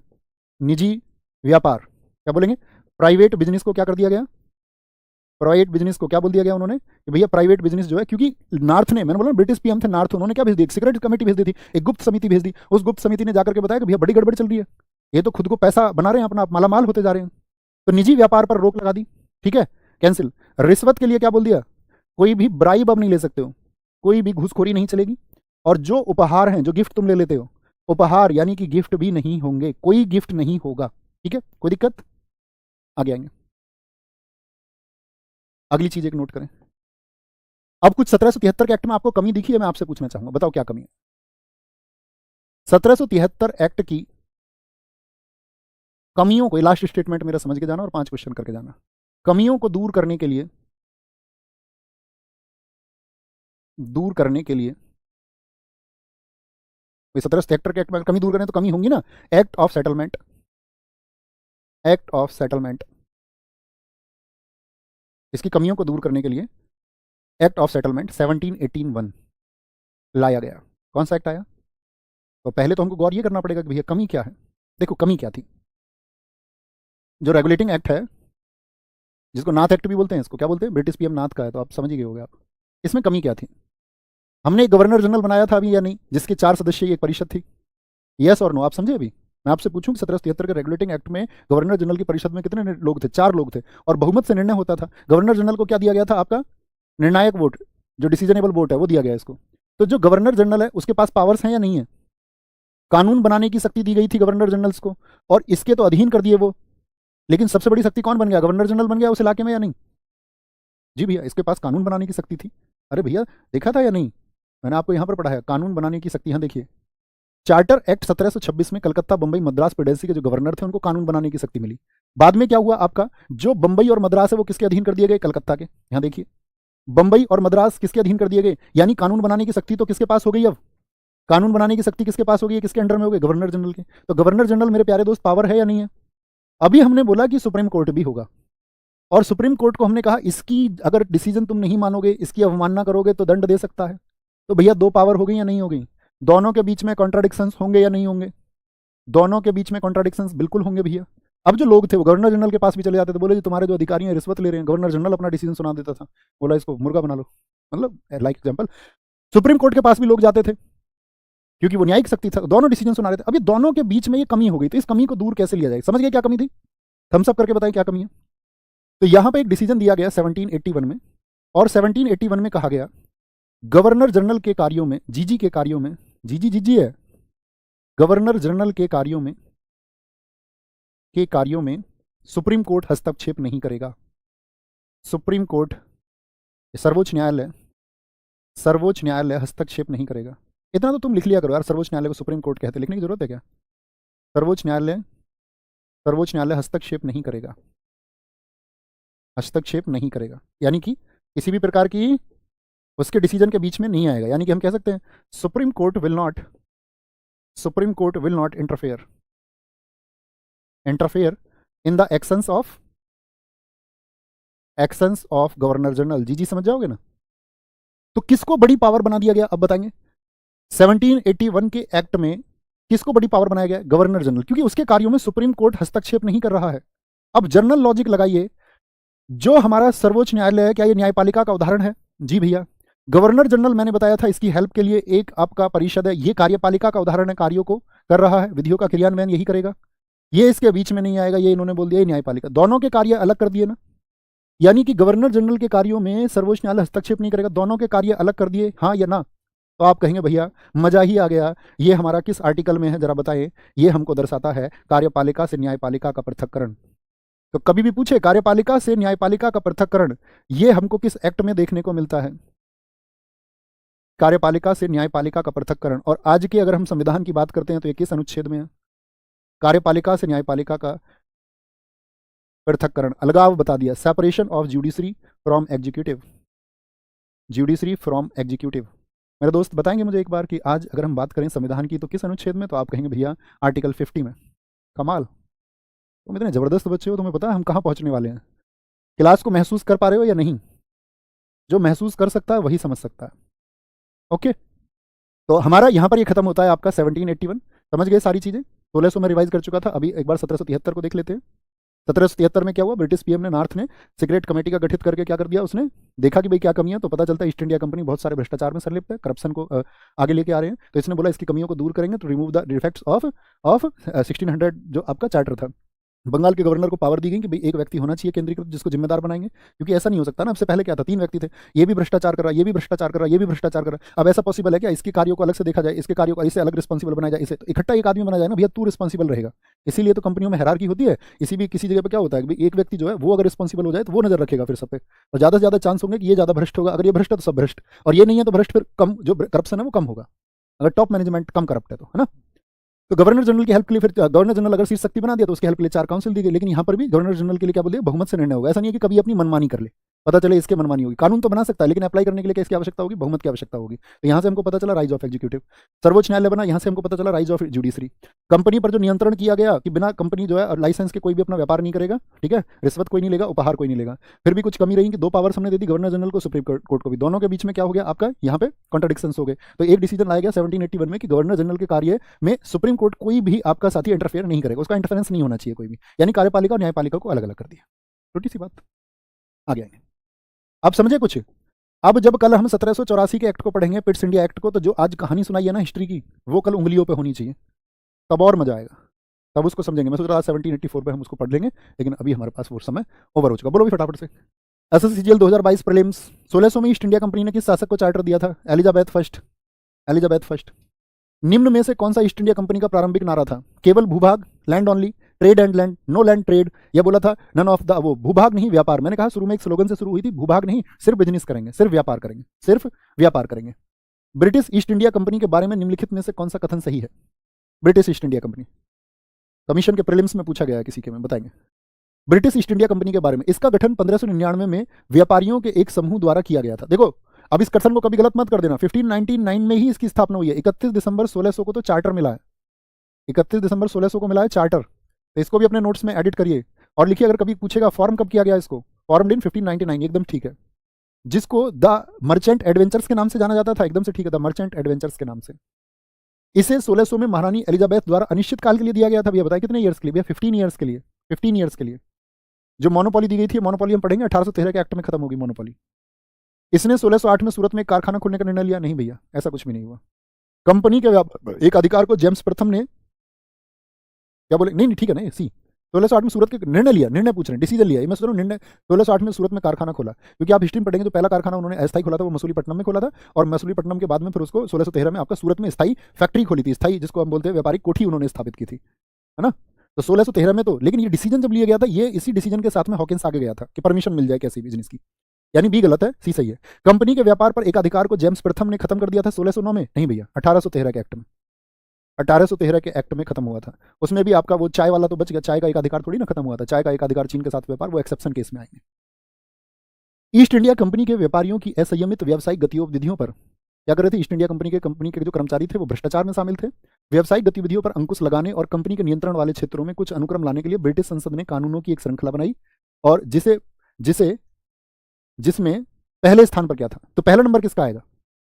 निजी व्यापार, क्या बोलेंगे, प्राइवेट बिजनेस को क्या कर दिया गया, प्राइवेट बिजनेस को क्या बोल दिया गया उन्होंने कि भैया प्राइवेट बिजनेस जो है, क्योंकि नॉर्थ ने, मैंने बोला ब्रिटिश पीएम थे नॉर्थ, उन्होंने क्या भेज दी, एक सीक्रेट कमेटी भेज दी थी, एक गुप्त समिति भेज दी। उस गुप्त समिति ने जाकर के बताया कि भैया बड़ी गड़बड़ चल रही है, ये तो खुद को पैसा बना रहे हैं, अपना मालामाल होते जा रहे हैं। तो निजी व्यापार पर रोक लगा दी, ठीक है, कैंसिल। रिश्वत के लिए क्या बोल दिया, कोई भी ब्राइब अब नहीं ले सकते हो, कोई भी घूसखोरी नहीं चलेगी। और जो उपहार हैं, जो गिफ्ट तुम ले लेते हो, उपहार यानी कि गिफ्ट भी नहीं होंगे, कोई गिफ्ट नहीं होगा, ठीक है, कोई दिक्कत। आगे आएंगे, अगली चीज एक नोट करें। अब कुछ 1773 के एक्ट में आपको कमी दिखी है, मैं आपसे पूछना चाहूंगा, बताओ क्या कमी है। 1773 एक्ट की कमियों को, लास्ट स्टेटमेंट मेरा समझ के जाना और 5 क्वेश्चन करके जाना। कमियों को दूर करने के लिए, दूर करने के लिए 1773 के एक्ट में कमी दूर करें तो कमी होंगी ना, act of settlement, act of settlement, इसकी कमियों को दूर करने के लिए एक्ट ऑफ सेटलमेंट 1781 लाया गया। कौन सा एक्ट आया, तो पहले तो हमको गौर ये करना पड़ेगा कि भैया कमी क्या है। देखो कमी क्या थी, जो रेगुलेटिंग एक्ट है, जिसको नाथ एक्ट भी बोलते हैं, इसको क्या बोलते हैं, ब्रिटिश पीएम नाथ का है, तो आप समझ ही गए होगे आप। इसमें कमी क्या थी, हमने एक गवर्नर जनरल बनाया था अभी या नहीं, जिसकी 4 सदस्यीय एक परिषद थी, यस और नो, आप समझे। अभी मैं आपसे पूछूं कि 1773 के रेगुलेटिंग एक्ट में गवर्नर जनरल की परिषद में कितने लोग थे, 4 लोग थे, और बहुमत से निर्णय होता था। गवर्नर जनरल को क्या दिया गया था, आपका निर्णायक वोट, जो डिसीजनेबल वोट है वो दिया गया इसको। तो जो गवर्नर जनरल है उसके पास पावर्स हैं या नहीं है, कानून बनाने की शक्ति दी गई थी गवर्नर जनरल्स को, और इसके तो अधीन कर दिए वो। लेकिन सबसे बड़ी शक्ति कौन बन गया, गवर्नर जनरल बन गया उस इलाके में या नहीं। जी भैया, इसके पास कानून बनाने की शक्ति थी। अरे भैया देखा था या नहीं, मैंने आपको यहां पर पढ़ाया, कानून बनाने की शक्ति। हाँ देखिए, चार्टर एक्ट 1726 में कलकत्ता, बंबई, मद्रास प्रेसिडेंसी के जो गवर्नर थे उनको कानून बनाने की शक्ति मिली। बाद में क्या हुआ, आपका जो बंबई और मद्रास है वो किसके अधीन कर दिए गए, कलकत्ता के। यहां देखिए, बंबई और मद्रास किसके अधीन कर दिए गए, यानी कानून बनाने की शक्ति तो किसके पास हो गई, अब कानून बनाने की शक्ति किसके पास हो गई, किसके अंडर में हो गई, गवर्नर जनरल के। तो गवर्नर जनरल मेरे प्यारे दोस्त पावर है या नहीं है। अभी हमने बोला कि सुप्रीम कोर्ट भी होगा, और सुप्रीम कोर्ट को हमने कहा इसकी अगर डिसीजन तुम नहीं मानोगे, इसकी अवमानना करोगे तो दंड दे सकता है। तो भैया 2 पावर हो गई या नहीं हो गई, दोनों के बीच में कॉन्ट्राडिक्शंस होंगे या नहीं होंगे, दोनों के बीच में कॉन्ट्राडिक्शंस बिल्कुल होंगे भैया। अब जो लोग थे वो गवर्नर जनरल के पास भी चले जाते थे, बोले जी तुम्हारे जो अधिकारी हैं रिश्वत ले रहे हैं, गवर्नर जनरल अपना डिसीजन सुना देता था, बोला इसको मुर्गा बना लो, मतलब लाइक एग्जाम्पल। सुप्रीम कोर्ट के पास भी लोग जाते थे क्योंकि वो न्यायिक शक्ति था, दोनों डिसीजन सुना रहे थे। अभी दोनों के बीच में ये कमी हो गई, तो इस कमी को दूर कैसे लिया जाए, समझ गए क्या कमी थी, थम्स अप करके बताएं क्या कमी है। तो यहां पे एक डिसीजन दिया गया 1781 में, और 1781 में कहा गया गवर्नर जनरल के कार्यों में, जीजी के कार्यों में, जीजी है, गवर्नर जनरल के कार्यों में सुप्रीम कोर्ट हस्तक्षेप नहीं करेगा। सुप्रीम कोर्ट, सर्वोच्च न्यायालय हस्तक्षेप नहीं करेगा। इतना तो तुम लिख लिया करो यार, सर्वोच्च न्यायालय को सुप्रीम कोर्ट कहते, लिखने की जरूरत है क्या, सर्वोच्च न्यायालय सर्वोच्च न्यायालय हस्तक्षेप नहीं करेगा, हस्तक्षेप नहीं करेगा, यानी कि किसी भी प्रकार की उसके डिसीजन के बीच में नहीं आएगा। यानी कि हम कह सकते हैं supreme court will not interfere in the actions of governor general. जी समझ जाओगे ना। तो किसको बड़ी पावर बना दिया गया, अब बताएंगे। 1781 के एक्ट में किसको बड़ी पावर बनाया गया, गवर्नर जनरल, क्योंकि उसके कार्यों में सुप्रीम कोर्ट हस्तक्षेप नहीं कर रहा है। अब जनरल लॉजिक लगाइए, जो हमारा सर्वोच्च न्यायालय है, क्या ये न्यायपालिका का उदाहरण है? जी भैया। गवर्नर जनरल मैंने बताया था इसकी हेल्प के लिए एक आपका परिषद है, ये कार्यपालिका का उदाहरण है, कार्यों को कर रहा है, विधियों का क्रियान्वयन यही करेगा, ये इसके बीच में नहीं आएगा, ये इन्होंने बोल दिया न्यायपालिका। दोनों के कार्य अलग कर दिए ना, यानी कि गवर्नर जनरल के कार्यों में सर्वोच्च न्यायालय हस्तक्षेप नहीं करेगा, दोनों के कार्य अलग कर दिए, हाँ या ना? तो आप कहेंगे भैया मजा ही आ गया, ये हमारा किस आर्टिकल में है जरा बताएं। ये हमको दर्शाता है कार्यपालिका से न्यायपालिका का पृथक्करण। तो कभी भी पूछे कार्यपालिका से न्यायपालिका का पृथक्करण, ये हमको किस एक्ट में देखने को मिलता है? कार्यपालिका से न्यायपालिका का पृथक्करण। और आज के अगर हम संविधान की बात करते हैं तो ये किस अनुच्छेद में है? कार्यपालिका से न्यायपालिका का पृथक्करण, अलगाव बता दिया, separation of judiciary from executive, judiciary from executive. मेरे दोस्त बताएंगे मुझे एक बार कि आज अगर हम बात करें संविधान की तो किस अनुच्छेद में? तो आप कहेंगे भैया आर्टिकल 50 में। कमाल, तुम इतने ज़बरदस्त बच्चे हो, तुम्हें पता है हम कहाँ पहुँचने वाले हैं। क्लास को महसूस कर पा रहे हो या नहीं? जो महसूस कर सकता है वही समझ सकता है। ओके, तो हमारा यहाँ पर ये खत्म होता है आपका 1781। समझ गए सारी चीज़ें? 1600 में रिवाइज कर चुका था, अभी एक बार 1773 को देख लेते हैं। 1773 में क्या हुआ, ब्रिटिश पीएम ने नॉर्थ ने सीक्रेट कमेटी का गठित करके क्या कर दिया, उसने देखा कि भाई क्या कमी है, तो पता चलता है ईस्ट इंडिया कंपनी बहुत सारे भ्रष्टाचार में संलिप्त है, करप्शन को आगे लेके आ रहे हैं। तो इसने बोला इसकी कमियों को दूर करेंगे, तो रिमूव द डिफेक्ट्स ऑफ 1600 जो आपका चार्टर था। बंगाल के गवर्नर को पावर दी गई कि भाई एक व्यक्ति होना चाहिए केंद्रीकृत जिसको जिम्मेदार बनाएंगे, क्योंकि ऐसा नहीं हो सकता ना, अब से पहले क्या था, 3 व्यक्ति थे, ये भी भ्रष्टाचार कर रहा है, ये भी भ्रष्टाचार कर रहा है, ये भी भ्रष्टाचार कर रहा है। अब ऐसा पॉसिबल है क्या इसके कार्यों को अलग से देखा जाए, इसके कार्यों को इसे अलग रिस्पॉन्सिबल बनाया जाए, इसे तो इकट्ठा एक आदमी बनाया जाए ना, भैया तू रिस्पॉन्सिबल रहेगा। इसीलिए तो कंपनियों में हायरार्की होती है। इसी भी किसी जगह पर क्या होता है कि एक व्यक्ति जो है वो अगर रिस्पॉन्सिबल हो जाए तो वो नजर रखेगा फिर सब पे, और ज़्यादा से ज़्यादा चांस होंगे कि ये ज़्यादा भ्रष्ट होगा, अगर ये भ्रष्ट है तो सब भ्रष्ट, और ये नहीं है तो भ्रष्ट फिर कम, जो करप्शन है वो कम होगा, अगर टॉप मैनेजमेंट कम करप्ट है तो, है ना। तो गवर्नर जनरल की हेल्प के लिए फिर गवर्नर जनरल अगर शीर्ष शक्ति बना दिया तो उसकी हेल्प के लिए 4 काउंसिल दी गई, लेकिन यहाँ पर भी गवर्नर जनरल के लिए क्या बोल दिया, बहुमत से निर्णय होगा। ऐसा नहीं है कि कभी अपनी मनमानी कर ले, पता चले इसके मनमानी होगी। कानून तो बना सकता है लेकिन अप्लाई करने के लिए किसकी आवश्यकता होगी, बहुमत की आवश्यकता होगी। तो यहाँ से हमको पता चला राइज ऑफ एग्जीक्यूटिव। सर्वोच्च न्यायालय बना, यहाँ से हमको पता चला राइज ऑफ जुडिशरी। कंपनी पर जो नियंत्रण किया गया कि बिना कंपनी जो है और लाइसेंस के कोई भी अपना व्यापार नहीं करेगा, ठीक है, रिश्वत कोई नहीं लेगा, उपहार कोई नहीं लेगा। फिर भी कुछ कमी रही कि 2 पावर्स हमने दे दी, गवर्नर जनरल को, सुप्रीम कोर्ट को भी, दोनों के बीच में क्या हो गया आपका, यहाँ पे कॉन्ट्रडिक्शन हो गए। तो एक डिसीजन लाया गया 1781 में कि गवर्नर जनरल के कार्य में सुप्रीम कोर्ट कोई भी आपका साथी इंटरफेयर नहीं करेगा, उसका इंटरफेरेंस नहीं होना चाहिए कोई भी, यानी कार्यपालिका और न्यायपालिका को अलग अलग कर दिया। छोटी सी बात, आगे आएंगे। अब समझे कुछ? अब जब कल हम 1784 के एक्ट को पढ़ेंगे, पिट्स इंडिया एक्ट को, तो जो आज कहानी सुनाई है ना हिस्ट्री की, वो कल उंगलियों पे होनी चाहिए, तब और मजा आएगा, तब उसको समझेंगे। मैं सोच रहा 1784 पे हम उसको पढ़ लेंगे, लेकिन अभी हमारे पास वो समय ओवर हो चुका। बोलो भी फटाफट से। एसएससीजीएल 2022 प्रीलिम्स। 1600 में ईस्ट इंडिया कंपनी ने किस शासक को चार्टर दिया था? Elizabeth first. निम्न में से कौन सा ईस्ट इंडिया कंपनी का प्रारंभिक नारा था? केवल भूभाग, land only, trade and land, no land trade, या बोला था नन ऑफ द, वो भूभाग नहीं व्यापार। मैंने कहा शुरू में एक स्लोगन से शुरू हुई थी, भूभाग नहीं, सिर्फ बिजनेस करेंगे, सिर्फ व्यापार करेंगे। ब्रिटिश ईस्ट इंडिया कंपनी के बारे में निम्नलिखित में से कौन सा कथन सही है? British east India company commission के प्रीलिम्स में पूछा गया है किसी के में, बताएंगे। ब्रिटिश ईस्ट इंडिया कंपनी के बारे में, इसका गठन 1599 में व्यापारियों के एक समूह द्वारा किया गया था। देखो अब इस कथन को कभी गलत मत कर देना, 1599 में ही इसकी स्थापना हुई है। 31 दिसंबर 1600 को तो चार्टर मिला है, 31 दिसंबर 1600 को मिला है चार्टर। तो इसको भी अपने नोट्स में एडिट करिए और लिखिए, अगर कभी पूछेगा फॉर्म कब किया गया इसको, फॉर्म इन 1599, एकदम ठीक है। जिसको द मर्चेंट एडवेंचर्स के नाम से जाना जाता था, एकदम से ठीक है, द मर्चेंट एडवेंचर्स के नाम से। इसे 1600 में महारानी एलिजाबेथ द्वारा अनिश्चित काल के लिए दिया गया था। भैया बताया कितने ईयर्स के लिए? भैया 15 ईयर्स के लिए, 15 ईयर्स के लिए। जो मोनोपोली दी गई थी, मोनोपोली हम पढ़ेंगे 1813 के एक्ट में खत्म होगी मोनोपोली। इसने 1608 में सूरत में एक कारखाना खोलने का निर्णय लिया? नहीं भैया, ऐसा कुछ भी नहीं हुआ। कंपनी के एक अधिकार को जेम्स प्रथम ने क्या बोले, नहीं ठीक है ना, सी 1608 में सूरत के निर्णय लिया, निर्णय पूछ रहे हैं, डिसीजन लिया। मैं सोच रहा हूँ निर्णय 1608 में सूरत में कारखाना खोला, क्योंकि आप हिस्ट्री में पढ़ेंगे तो पहला कारखाना उन्होंने अस्थायी खोला था, वो मसूलीपट्टनम में खोला था, और मसूलीपट्टनम के बाद में फिर उसको 1613 में आपका सूरत में स्थायी फैक्ट्री खोली थी, स्थायी जिसको हम बोलते हैं व्यापारिक कोठी उन्होंने स्थापित की थी, है ना। तो 1613 में तो, लेकिन ये डिसीजन जब लिया गया था, ये इसी डिसीजन के साथ में हॉकिंस आगे गया था कि परमिशन मिल जाए कैसी बिजनेस की, यानी बी गलत है, सी सही है। कंपनी के व्यापार पर एक अधिकार को जेम्स प्रथम ने खत्म कर दिया था 1609 में? नहीं भैया, 1813 के एक्ट में। 1813 के एक्ट में खत्म हुआ था। उसमें भी आपका वो चाय वाला तो बच गया, चाय का एकाधिकार थोड़ी ना खत्म हुआ था, चाय का एकाधिकार चीन के साथ व्यापार, वो एक्सेप्शन केस में आएंगे। ईस्ट इंडिया कंपनी के व्यापारियों की असंयमित व्यावसायिक गतिविधियों पर क्या कर रहे थे? ईस्ट इंडिया कंपनी के जो कर्मचारी थे वो भ्रष्टाचार में शामिल थे। व्यावसायिक गतिविधियों पर अंकुश लगाने और कंपनी के नियंत्रण वाले क्षेत्रों में कुछ अनुक्रम लाने के लिए ब्रिटिश संसद ने कानूनों की एक श्रृंखला बनाई, और जिसमें पहले स्थान पर क्या था? तो पहला नंबर किसका आएगा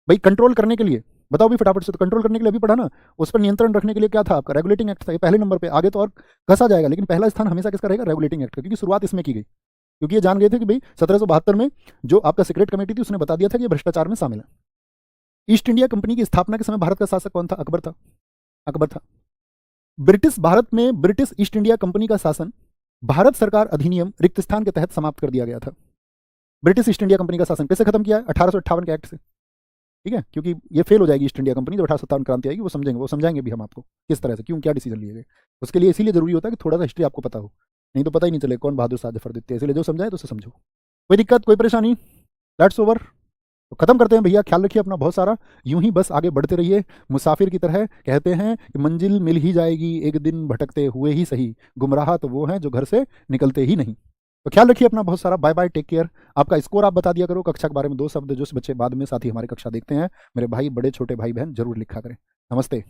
भाई? कंट्रोल करने के लिए बताओ भी फटाफट से। तो कंट्रोल करने के लिए अभी पढ़ा ना, उस पर नियंत्रण रखने के लिए क्या था आपका? रेगुलेटिंग एक्ट था। ये पहले नंबर पे, आगे तो और कसा जाएगा, लेकिन पहला स्थान हमेशा किसका रहेगा? रेगुलेटिंग एक्ट का, क्योंकि शुरुआत इसमें की गई। क्योंकि ये जान गए थे कि भाई 1772 में जो आपका सीक्रेट कमेटी थी उसने बता दिया था कि ये भ्रष्टाचार में शामिल है। ईस्ट इंडिया कंपनी की स्थापना के समय भारत का शासक कौन था? अकबर था। अकबर था। ब्रिटिश भारत में ब्रिटिश ईस्ट इंडिया कंपनी का शासन भारत सरकार अधिनियम रिक्त स्थान के तहत समाप्त कर दिया गया था। ब्रिटिश ईस्ट इंडिया कंपनी का शासन कैसे खत्म किया है? 1858 के एक्ट से। ठीक है, क्योंकि ये फेल हो जाएगी ईस्ट इंडिया कंपनी, जब 1857 क्रांति आएगी वो समझाएंगे भी हम आपको किस तरह से, क्यों, क्या डिसीजन लिए गए। उसके लिए इसीलिए जरूरी होता है कि थोड़ा सा हिस्ट्री आपको पता हो, नहीं तो पता ही नहीं चले कौन बहादुर शाह जफर दिखते हैं। इसलिए जो समझाए तो उसे समझो। कोई दिक्कत, कोई परेशानी? That's over. तो खत्म करते हैं भैया, ख्याल रखिए अपना बहुत सारा, यूं ही बस आगे बढ़ते रहिए मुसाफिर की तरह। कहते हैं कि मंजिल मिल ही जाएगी एक दिन, भटकते हुए ही सही, गुमराह तो वो हैं जो घर से निकलते ही नहीं। तो ख्याल रखिए अपना बहुत सारा, बाय बाय, टेक केयर। आपका स्कोर आप बता दिया करो, कक्षा के बारे में 2 शब्द जो बच्चे बाद में साथ ही हमारी कक्षा देखते हैं, मेरे भाई बड़े छोटे भाई बहन जरूर लिखा करें। नमस्ते।